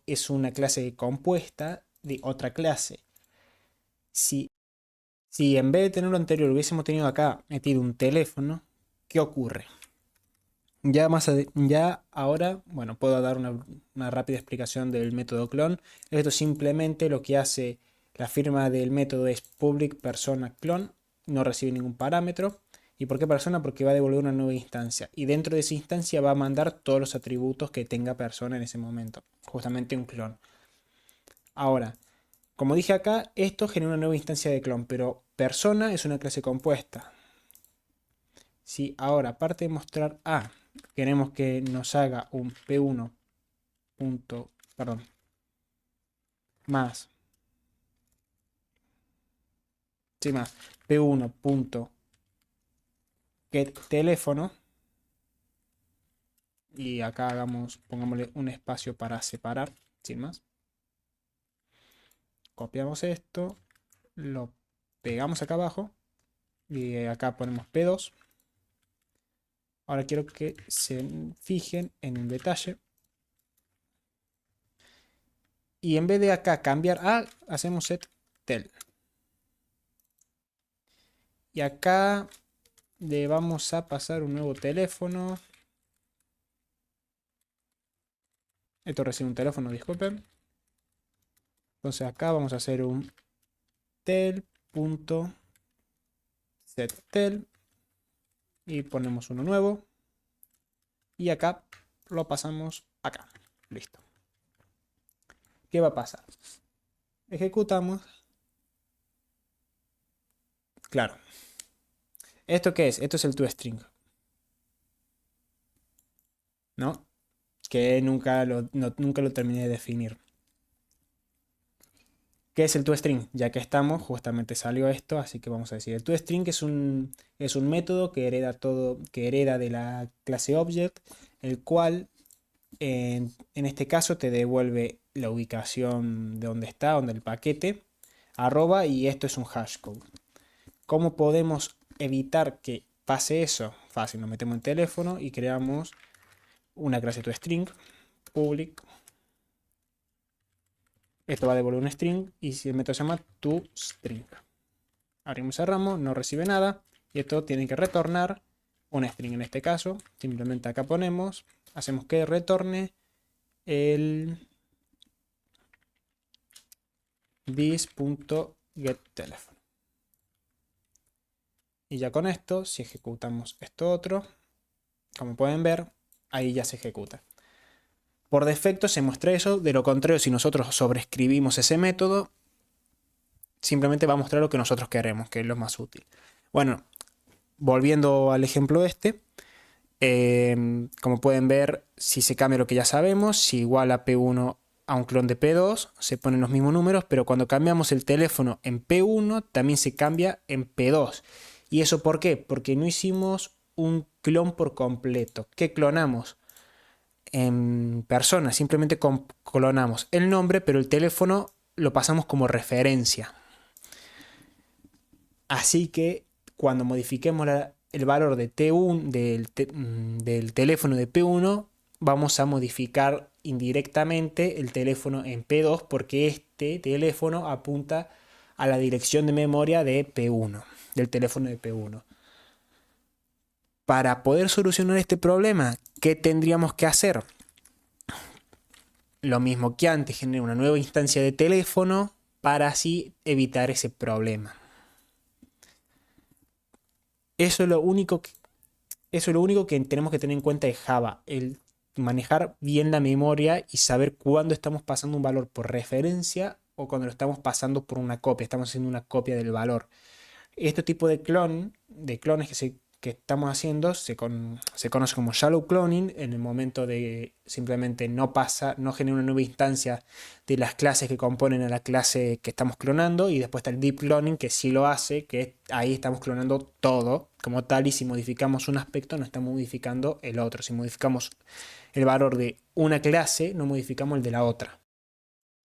es una clase compuesta de otra clase. Si, si en vez de tener lo anterior hubiésemos tenido acá metido un teléfono, ¿qué ocurre? Ya ahora, bueno, puedo dar una rápida explicación del método clone. Esto simplemente lo que hace la firma del método es public persona clone, no recibe ningún parámetro. ¿Y por qué persona? Porque va a devolver una nueva instancia. Y dentro de esa instancia va a mandar todos los atributos que tenga persona en ese momento. Justamente un clon. Ahora, como dije acá, esto genera una nueva instancia de clon, pero persona es una clase compuesta. Si ahora, aparte de mostrar A, queremos que nos haga un P1 perdón, más, sí, más P1 get teléfono, y acá pongámosle un espacio para separar, sin más. Copiamos esto, lo pegamos acá abajo y acá ponemos P2. Ahora quiero que se fijen en un detalle. Y en vez de acá cambiar a, hacemos set tel. Y acá le vamos a pasar un nuevo teléfono. Esto recibe un teléfono, disculpen. Entonces acá vamos a hacer un tel.setTel y ponemos uno nuevo. Y acá lo pasamos acá. Listo. ¿Qué va a pasar? Ejecutamos. Claro. ¿Esto qué es? Esto es el toString. ¿No? Que nunca lo terminé de definir. ¿Qué es el toString? Ya que estamos, justamente salió esto, así que vamos a decir. El toString es un método que hereda que hereda de la clase object, el cual en este caso te devuelve la ubicación de donde está, donde el paquete, arroba, y esto es un hashcode. ¿Cómo podemos evitar que pase eso? Fácil, nos metemos en teléfono y creamos una clase toString, public. Esto va a devolver un string y si el método se llama toString. Abrimos y cerramos, no recibe nada y esto tiene que retornar un string. En este caso, simplemente acá ponemos, hacemos que retorne el this.getTelephone. Y ya con esto, si ejecutamos esto otro, como pueden ver, ahí ya se ejecuta. Por defecto se muestra eso, de lo contrario, si nosotros sobreescribimos ese método, simplemente va a mostrar lo que nosotros queremos, que es lo más útil. Bueno, volviendo al ejemplo este, como pueden ver, si se cambia lo que ya sabemos, si igual a P1 a un clon de P2, se ponen los mismos números, pero cuando cambiamos el teléfono en P1, también se cambia en P2. ¿Y eso por qué? Porque no hicimos un clon por completo. ¿Qué clonamos? En persona, simplemente clonamos el nombre, pero el teléfono lo pasamos como referencia. Así que cuando modifiquemos el valor de T1 del teléfono de P1, vamos a modificar indirectamente el teléfono en P2 porque este teléfono apunta a la dirección de memoria de P1, del teléfono de P1. Para poder solucionar este problema, ¿qué tendríamos que hacer? Lo mismo que antes, generar una nueva instancia de teléfono para así evitar ese problema. Eso es lo único que tenemos que tener en cuenta de Java. El manejar bien la memoria y saber cuándo estamos pasando un valor por referencia o cuando lo estamos pasando por una copia, estamos haciendo una copia del valor. Este tipo de clones que estamos haciendo se conoce como shallow cloning en el momento de simplemente no genera una nueva instancia de las clases que componen a la clase que estamos clonando, y después está el deep cloning que sí lo hace, ahí estamos clonando todo como tal, y si modificamos un aspecto no estamos modificando el otro. Si modificamos el valor de una clase no modificamos el de la otra.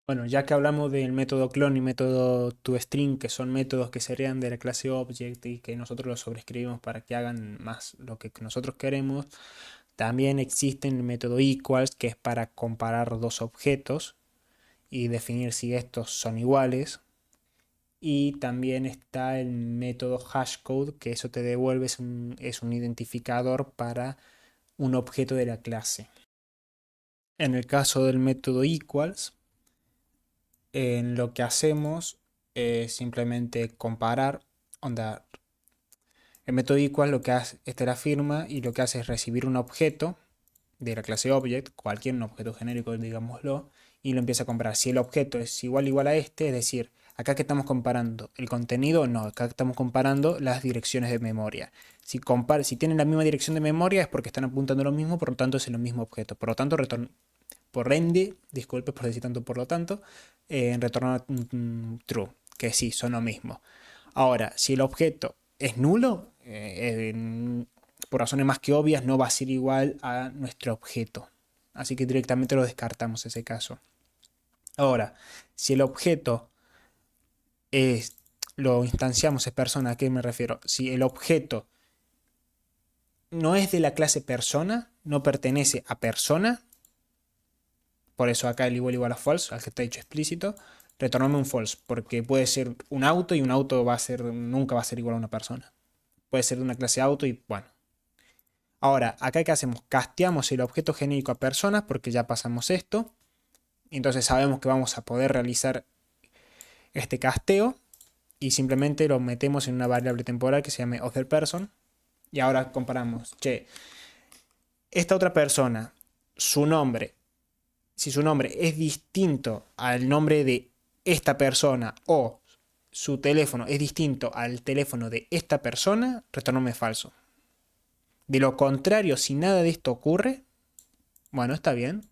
Bueno, ya que hablamos del método clone y método toString, que son métodos que serían de la clase object y que nosotros los sobrescribimos para que hagan más lo que nosotros queremos, también existe el método equals, que es para comparar dos objetos y definir si estos son iguales. Y también está el método hashcode, que eso te devuelve, es un identificador para un objeto de la clase. En el caso del método equals, en lo que hacemos es simplemente comparar, onda, el método equal lo que hace, esta es la firma, y lo que hace es recibir un objeto de la clase object, cualquier un objeto genérico, digámoslo, y lo empieza a comparar. Si el objeto es igual a este, es decir, acá que estamos comparando el contenido, no, acá estamos comparando las direcciones de memoria. Si tienen la misma dirección de memoria es porque están apuntando lo mismo, por lo tanto es el mismo objeto. Por lo tanto, por ende, disculpe por decir tanto por lo tanto, retorna true, que sí, son lo mismo. Ahora, si el objeto es nulo, por razones más que obvias, no va a ser igual a nuestro objeto. Así que directamente lo descartamos ese caso. Ahora, si el objeto es, lo instanciamos es persona, ¿a qué me refiero? Si el objeto no es de la clase persona, no pertenece a persona, por eso acá el igual a false, al que está dicho explícito, retorname un false, porque puede ser un auto y un auto nunca va a ser igual a una persona. Puede ser de una clase auto y bueno. Ahora, acá ¿qué hacemos? Casteamos el objeto genérico a personas porque ya pasamos esto. Y entonces sabemos que vamos a poder realizar este casteo y simplemente lo metemos en una variable temporal que se llame otherPerson. Y ahora comparamos, che, esta otra persona, su nombre, si su nombre es distinto al nombre de esta persona o su teléfono es distinto al teléfono de esta persona, retórname falso. De lo contrario, si nada de esto ocurre, bueno, está bien,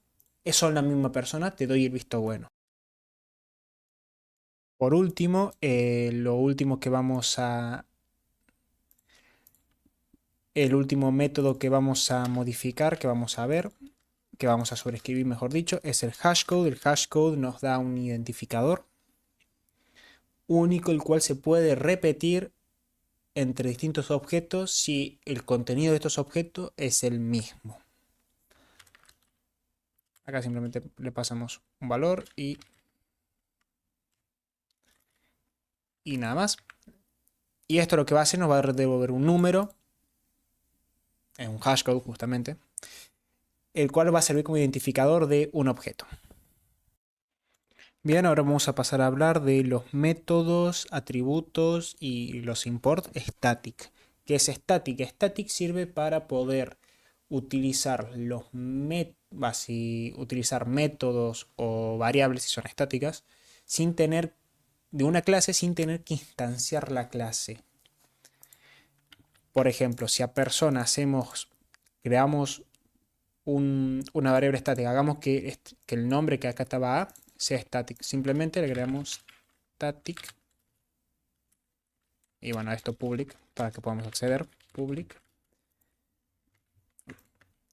son la misma persona, te doy el visto bueno. Por último, lo último que vamos a... El último método que vamos a modificar, que vamos a ver, que vamos a sobreescribir, mejor dicho, es el hashcode. El hashcode nos da un identificador único, el cual se puede repetir entre distintos objetos si el contenido de estos objetos es el mismo. Acá simplemente le pasamos un valor y nada más. Y esto lo que va a hacer nos va a devolver un número, en un hashcode justamente, el cual va a servir como identificador de un objeto. Bien, ahora vamos a pasar a hablar de los métodos, atributos y los import static. ¿Qué es static? Static sirve para poder utilizar utilizar métodos o variables si son estáticas sin tener de una clase sin tener que instanciar la clase. Por ejemplo, si a persona creamos una variable estática, hagamos que el nombre que acá estaba A sea static, simplemente le agregamos static y bueno, esto public para que podamos acceder, public,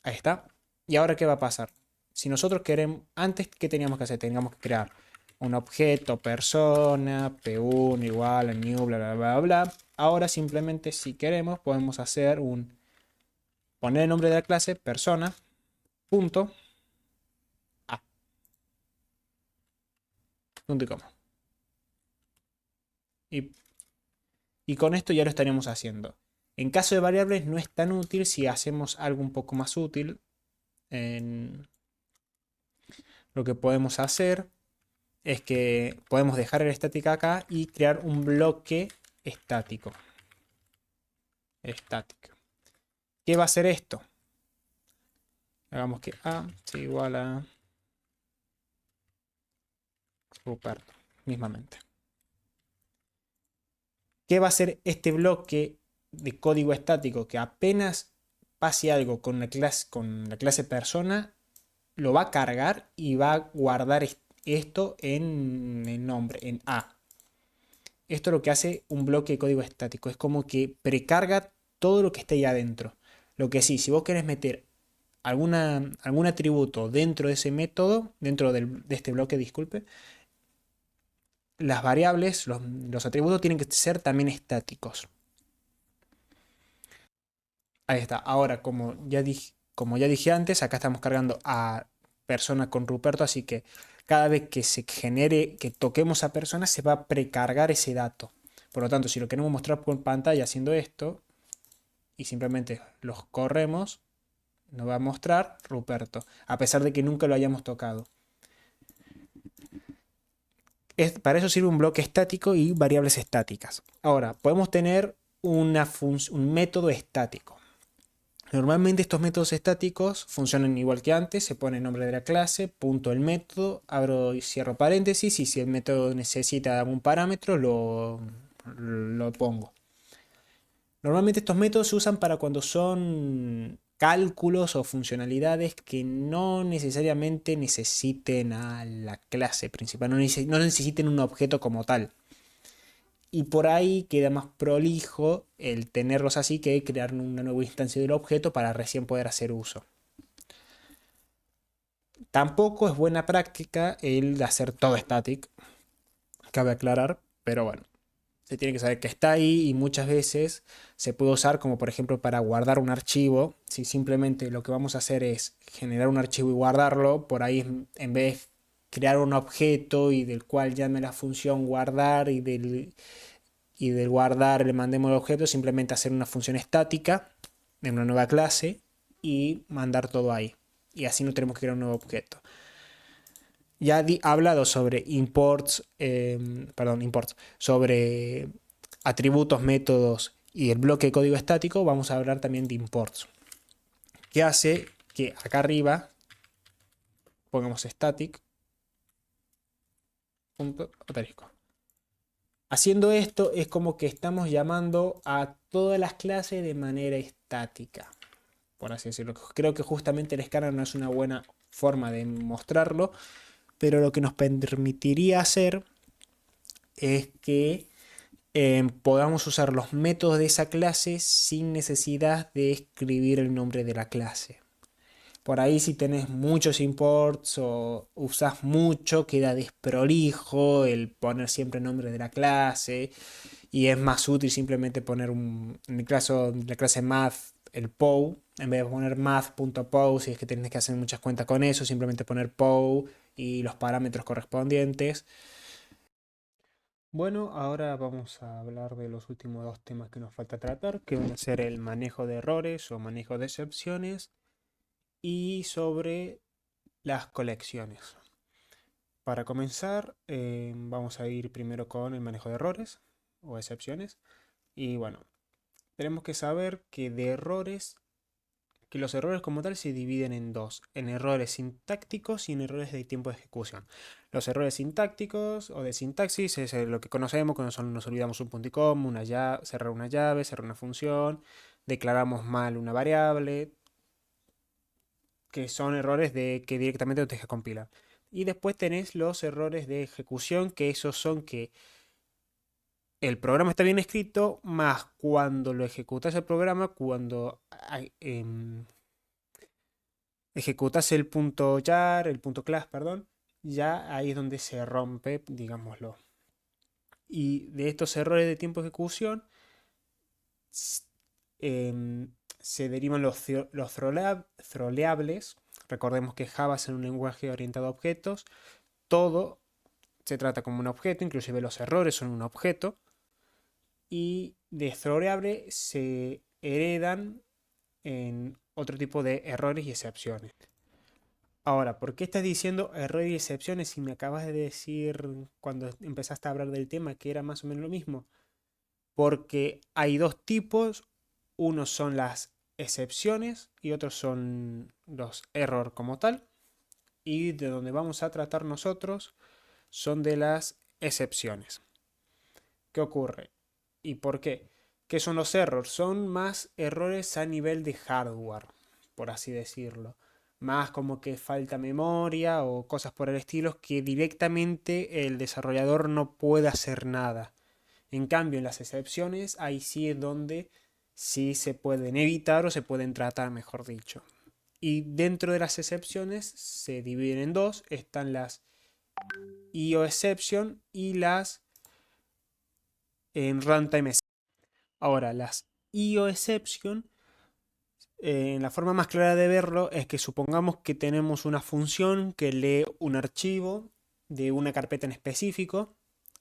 ahí está. Y ahora ¿qué va a pasar? Si nosotros queremos, antes ¿qué teníamos que hacer? Teníamos que crear un objeto persona p1 igual a new bla bla bla bla. Ahora simplemente si queremos podemos hacer poner el nombre de la clase persona punto a punto y coma. Y con esto ya lo estaríamos haciendo. En caso de variables no es tan útil. Si hacemos algo un poco más útil, lo que podemos hacer es que podemos dejar el estática acá y crear un bloque estático. Estático. ¿Qué va a hacer esto? Hagamos que A sea igual a Ruperto, mismamente. ¿Qué va a hacer este bloque de código estático? Que apenas pase algo con la clase persona, lo va a cargar y va a guardar esto en el nombre, en A. Esto es lo que hace un bloque de código estático. Es como que precarga todo lo que está ahí adentro. Lo que sí, si vos querés meter algún atributo dentro de ese método, dentro de este bloque, disculpe, las variables, los atributos tienen que ser también estáticos. Ahí está. Ahora, como ya dije antes, acá estamos cargando a persona con Ruperto, así que cada vez que se genere, que toquemos a persona, se va a precargar ese dato. Por lo tanto, si lo queremos mostrar por pantalla haciendo esto, y simplemente los corremos, nos va a mostrar Ruperto, a pesar de que nunca lo hayamos tocado. Para eso sirve un bloque estático y variables estáticas. Ahora, podemos tener un método estático. Normalmente estos métodos estáticos funcionan igual que antes, se pone el nombre de la clase, punto el método, abro y cierro paréntesis y si el método necesita algún parámetro lo pongo. Normalmente estos métodos se usan para cuando son cálculos o funcionalidades que no necesariamente necesiten a la clase principal, no necesiten un objeto como tal. Y por ahí queda más prolijo el tenerlos así que crear una nueva instancia del objeto para recién poder hacer uso. Tampoco es buena práctica el de hacer todo static, cabe aclarar, pero bueno, se tiene que saber que está ahí y muchas veces se puede usar como por ejemplo para guardar un archivo. Si simplemente lo que vamos a hacer es generar un archivo y guardarlo, por ahí en vez de crear un objeto y del cual llame la función guardar y del guardar le mandemos el objeto, simplemente hacer una función estática de una nueva clase y mandar todo ahí. Y así no tenemos que crear un nuevo objeto. Ya he hablado sobre imports, sobre atributos, métodos y el bloque de código estático. Vamos a hablar también de imports, que hace que acá arriba pongamos static punto asterisco. Haciendo esto es como que estamos llamando a todas las clases de manera estática, por así decirlo. Creo que justamente el escáner no es una buena forma de mostrarlo, pero lo que nos permitiría hacer es que podamos usar los métodos de esa clase sin necesidad de escribir el nombre de la clase. Por ahí si tenés muchos imports o usás mucho, queda desprolijo el poner siempre el nombre de la clase y es más útil simplemente poner en el caso de la clase math, el POW, en vez de poner math.pow, si es que tenés que hacer muchas cuentas con eso, simplemente poner POW y los parámetros correspondientes. Bueno, ahora vamos a hablar de los últimos dos temas que nos falta tratar, que van a ser el manejo de errores o manejo de excepciones y sobre las colecciones. Para comenzar, vamos a ir primero con el manejo de errores o excepciones. Y bueno, tenemos que saber que los errores como tal se dividen en dos, en errores sintácticos y en errores de tiempo de ejecución. Los errores sintácticos o de sintaxis es lo que conocemos cuando nos olvidamos un punto y coma, cerrar una llave, cerrar una función, declaramos mal una variable, que son errores que directamente no te deja compilar. Y después tenés los errores de ejecución, que esos son que el programa está bien escrito, más cuando lo ejecutas el programa, cuando ejecutas el punto jar, el punto class, perdón, ya ahí es donde se rompe, digámoslo. Y de estos errores de tiempo de ejecución se derivan los throleables. Recordemos que Java es un lenguaje orientado a objetos. Todo se trata como un objeto, inclusive los errores son un objeto. Y de throleable se heredan en otro tipo de errores y excepciones. Ahora, ¿por qué estás diciendo errores y excepciones si me acabas de decir cuando empezaste a hablar del tema que era más o menos lo mismo? Porque hay dos tipos. Uno son las excepciones y otros son los error como tal. Y de donde vamos a tratar nosotros son de las excepciones. ¿Qué ocurre? ¿Y por qué? ¿Qué son los errors? Son más errores a nivel de hardware, por así decirlo. Más como que falta memoria o cosas por el estilo que directamente el desarrollador no puede hacer nada. En cambio, en las excepciones, ahí sí es donde sí se pueden evitar o se pueden tratar, mejor dicho. Y dentro de las excepciones se dividen en dos. Están las IO exception y las en runtime exception. Ahora, las IO exception, la forma más clara de verlo es que supongamos que tenemos una función que lee un archivo de una carpeta en específico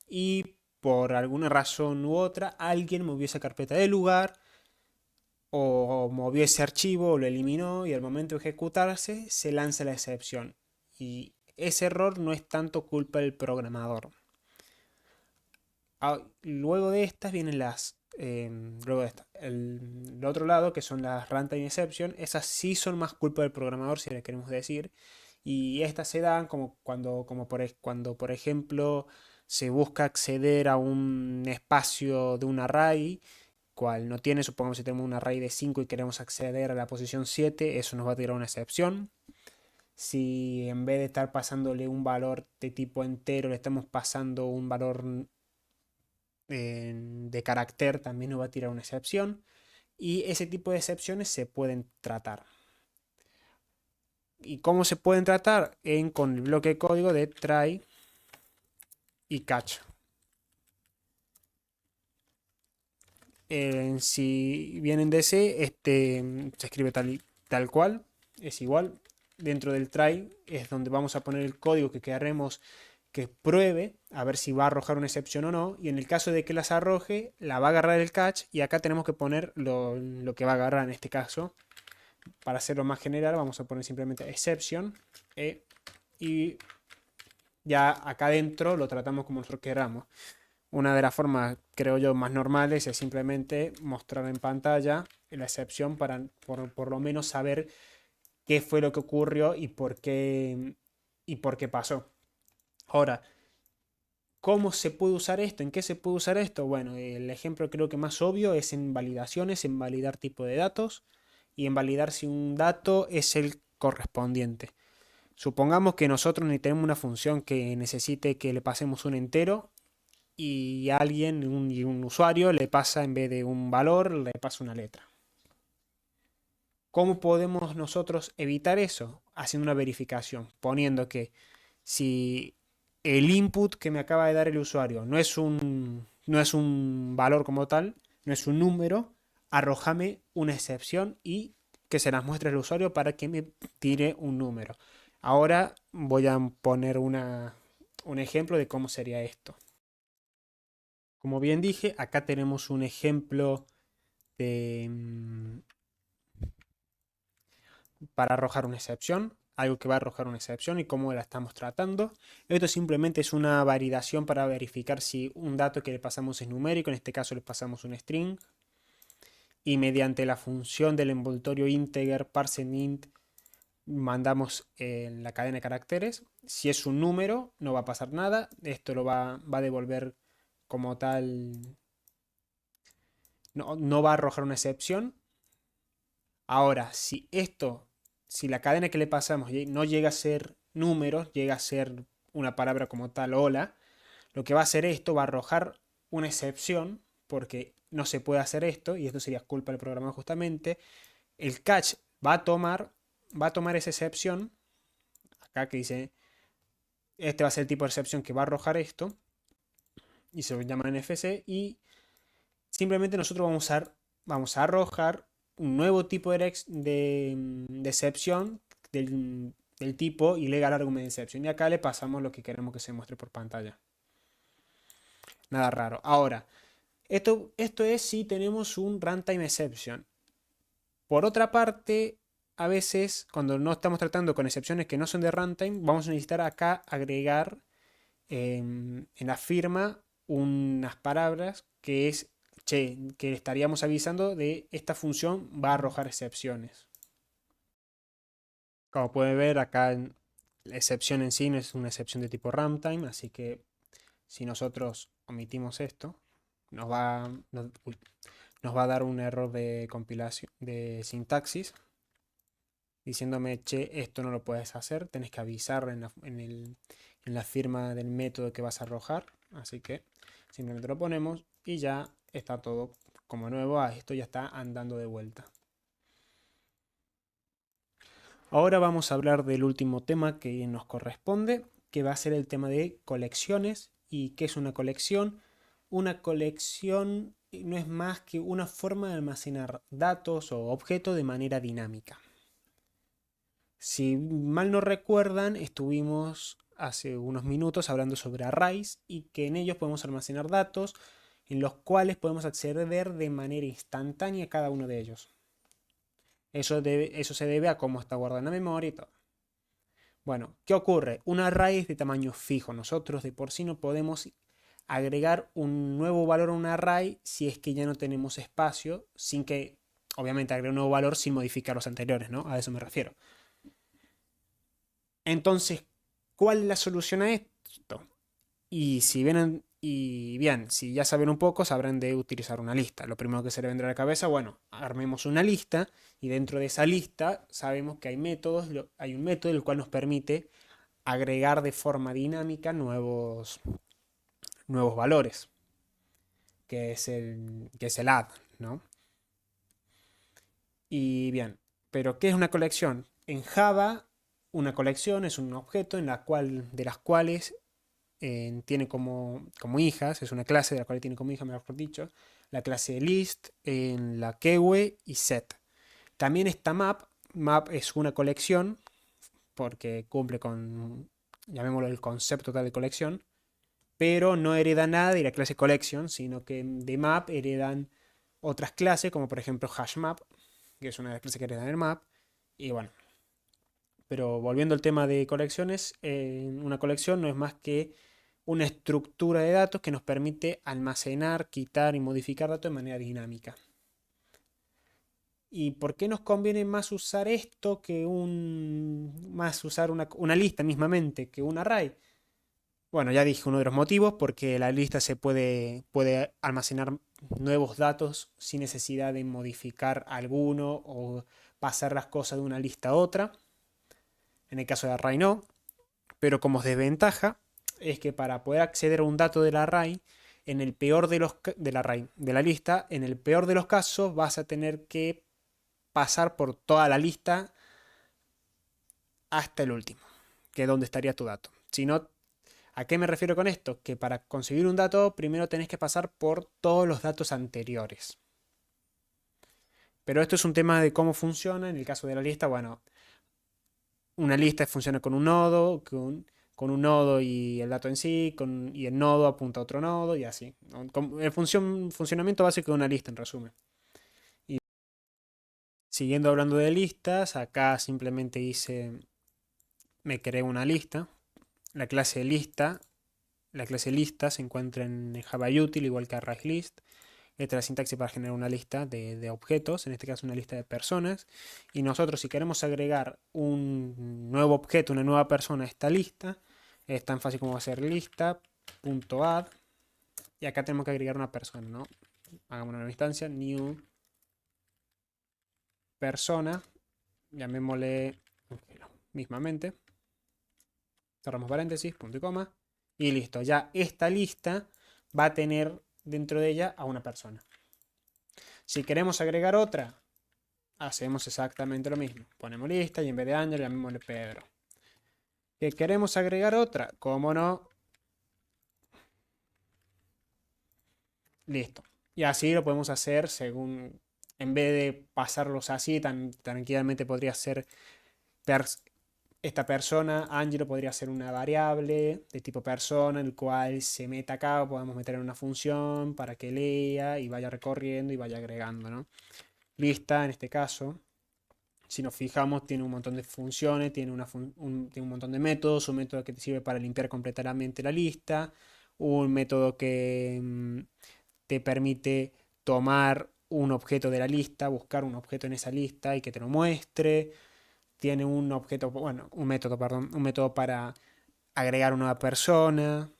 y por alguna razón u otra alguien movió esa carpeta de lugar o movió ese archivo o lo eliminó y al momento de ejecutarse se lanza la excepción. Y ese error no es tanto culpa del programador. Luego de estas vienen las... luego de esta, el otro lado, que son las runtime exception, esas sí son más culpa del programador, si le queremos decir. Y estas se dan como cuando, por ejemplo, se busca acceder a un espacio de un array, cual no tiene, supongamos si tenemos un array de 5 y queremos acceder a la posición 7, eso nos va a tirar una excepción. Si en vez de estar pasándole un valor de tipo entero, le estamos pasando un valor de carácter, también nos va a tirar una excepción. Y ese tipo de excepciones se pueden tratar. ¿Y cómo se pueden tratar? Con el bloque de código de try y catch. Si vienen de ese, se escribe tal cual, es igual. Dentro del try es donde vamos a poner el código que queremos que pruebe a ver si va a arrojar una excepción o no. Y en el caso de que las arroje, la va a agarrar el catch. Y acá tenemos que poner lo que va a agarrar en este caso. Para hacerlo más general, vamos a poner simplemente exception. Y ya acá adentro lo tratamos como nosotros queramos. Una de las formas, creo yo, más normales es simplemente mostrar en pantalla la excepción para por lo menos saber qué fue lo que ocurrió y por qué pasó. Ahora, ¿cómo se puede usar esto? ¿En qué se puede usar esto? Bueno, el ejemplo creo que más obvio es en validaciones, en validar tipo de datos y en validar si un dato es el correspondiente. Supongamos que nosotros necesitamos una función que necesite que le pasemos un entero y alguien, un usuario, le pasa en vez de un valor, le pasa una letra. ¿Cómo podemos nosotros evitar eso? Haciendo una verificación, poniendo que si el input que me acaba de dar el usuario no es un valor como tal, no es un número, arrójame una excepción y que se las muestre al usuario para que me tire un número. Ahora voy a poner un ejemplo de cómo sería esto. Como bien dije, acá tenemos un ejemplo de, para arrojar una excepción, algo que va a arrojar una excepción y cómo la estamos tratando. Esto simplemente es una validación para verificar si un dato que le pasamos es numérico, en este caso le pasamos un string, y mediante la función del envoltorio integer parseInt mandamos en la cadena de caracteres. Si es un número, no va a pasar nada, esto lo va a devolver como tal, no va a arrojar una excepción. Ahora, si la cadena que le pasamos no llega a ser números, llega a ser una palabra como tal, hola, lo que va a hacer esto va a arrojar una excepción, porque no se puede hacer esto, y esto sería culpa del programador justamente. El catch va a tomar esa excepción, acá que dice, este va a ser el tipo de excepción que va a arrojar esto, y se llama NFC, y simplemente nosotros vamos a arrojar un nuevo tipo de excepción del tipo illegal argument exception. Y acá le pasamos lo que queremos que se muestre por pantalla. Nada raro. Ahora, esto es si tenemos un runtime exception. Por otra parte, a veces, cuando no estamos tratando con excepciones que no son de runtime, vamos a necesitar acá agregar en la firma unas palabras que es che, que estaríamos avisando de esta función va a arrojar excepciones. Como pueden ver acá, la excepción en sí no es una excepción de tipo runtime, así que si nosotros omitimos esto, nos va, nos va a dar un error de compilación, de sintaxis, diciéndome, che, esto no lo puedes hacer, tenés que avisar en la firma del método que vas a arrojar. Así que simplemente lo ponemos y ya está todo como nuevo. Esto ya está andando de vuelta. Ahora vamos a hablar del último tema que nos corresponde, que va a ser el tema de colecciones. ¿Y qué es una colección? Una colección no es más que una forma de almacenar datos o objetos de manera dinámica. Si mal no recuerdan, estuvimos hace unos minutos hablando sobre arrays y que en ellos podemos almacenar datos en los cuales podemos acceder de manera instantánea a cada uno de ellos. Eso se debe a cómo está guardado en la memoria y todo. Bueno, ¿qué ocurre? Un array es de tamaño fijo. Nosotros de por sí no podemos agregar un nuevo valor a un array si es que ya no tenemos espacio, sin que, obviamente, agregue un nuevo valor sin modificar los anteriores, ¿no? A eso me refiero. Entonces, ¿cuál es la solución a esto? Y bien, si ya saben un poco, sabrán de utilizar una lista. Lo primero que se le vendrá a la cabeza, bueno, armemos una lista y dentro de esa lista sabemos que hay métodos, hay un método el cual nos permite agregar de forma dinámica nuevos valores, que es el add, ¿no? Y bien, pero ¿qué es una colección? En Java, una colección es un objeto de las cuales tiene como hijas, es una clase de la cual tiene como hija, mejor dicho, la clase list, en la keyway y set. También está map. Map es una colección porque cumple con, llamémoslo, el concepto tal de colección, pero no hereda nada de la clase collection, sino que de map heredan otras clases, como por ejemplo hashmap, que es una de las clases que heredan el map. Y bueno, pero volviendo al tema de colecciones, una colección no es más que una estructura de datos que nos permite almacenar, quitar y modificar datos de manera dinámica. ¿Y por qué nos conviene más usar esto más usar una lista mismamente que un array? Bueno, ya dije uno de los motivos, porque la lista puede almacenar nuevos datos sin necesidad de modificar alguno o pasar las cosas de una lista a otra. En el caso de array no, pero como desventaja es que para poder acceder a un dato del array, en el peor del array, de la lista, en el peor de los casos vas a tener que pasar por toda la lista hasta el último, que es donde estaría tu dato. Si no, ¿a qué me refiero con esto? Que para conseguir un dato primero tenés que pasar por todos los datos anteriores. Pero esto es un tema de cómo funciona. En el caso de la lista, bueno, una lista funciona con un nodo, con un nodo y el dato en sí, y el nodo apunta a otro nodo y así, ¿no? El funcionamiento básico de una lista, en resumen. Y siguiendo hablando de listas, acá simplemente me creé una lista. La clase lista, la clase lista se encuentra en Java Util, igual que ArrayList. Esta es la sintaxis para generar una lista de objetos, en este caso una lista de personas. Y nosotros, si queremos agregar un nuevo objeto, una nueva persona a esta lista, es tan fácil como hacer lista.add. Y acá tenemos que agregar una persona, ¿no? Hagamos una nueva instancia, new persona, llamémosle mismamente. Cerramos paréntesis, punto y coma. Y listo, ya esta lista va a tener dentro de ella a una persona. Si queremos agregar otra, hacemos exactamente lo mismo. Ponemos lista y en vez de Ángel llamémosle Pedro. ¿Que queremos agregar otra? ¿Cómo no? Listo. Y así lo podemos hacer según, en vez de pasarlos así, tan tranquilamente podría ser esta persona, Angelo, podría ser una variable de tipo persona, en el cual se meta acá, podemos meter en una función para que lea y vaya recorriendo y vaya agregando, ¿no? Lista, en este caso, si nos fijamos, tiene un montón de funciones, tiene un montón de métodos, un método que te sirve para limpiar completamente la lista, un método que te permite tomar un objeto de la lista, buscar un objeto en esa lista y que te lo muestre. Tiene un objeto, bueno, un método, perdón, un método para agregar una nueva persona.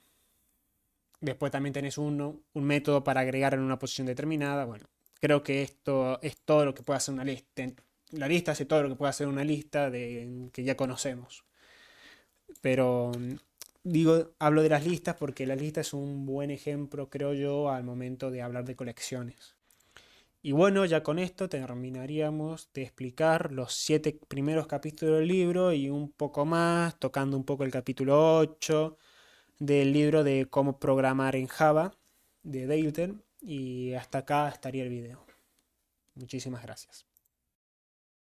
Después también tenés un método para agregar en una posición determinada. Bueno, creo que esto es todo lo que puede hacer una lista. La lista hace todo lo que puede hacer una lista que ya conocemos. Pero digo, hablo de las listas porque la lista es un buen ejemplo, creo yo, al momento de hablar de colecciones. Y bueno, ya con esto terminaríamos de explicar los 7 primeros capítulos del libro y un poco más, tocando un poco el capítulo 8 del libro de cómo programar en Java de Dalton. Y hasta acá estaría el video. Muchísimas gracias.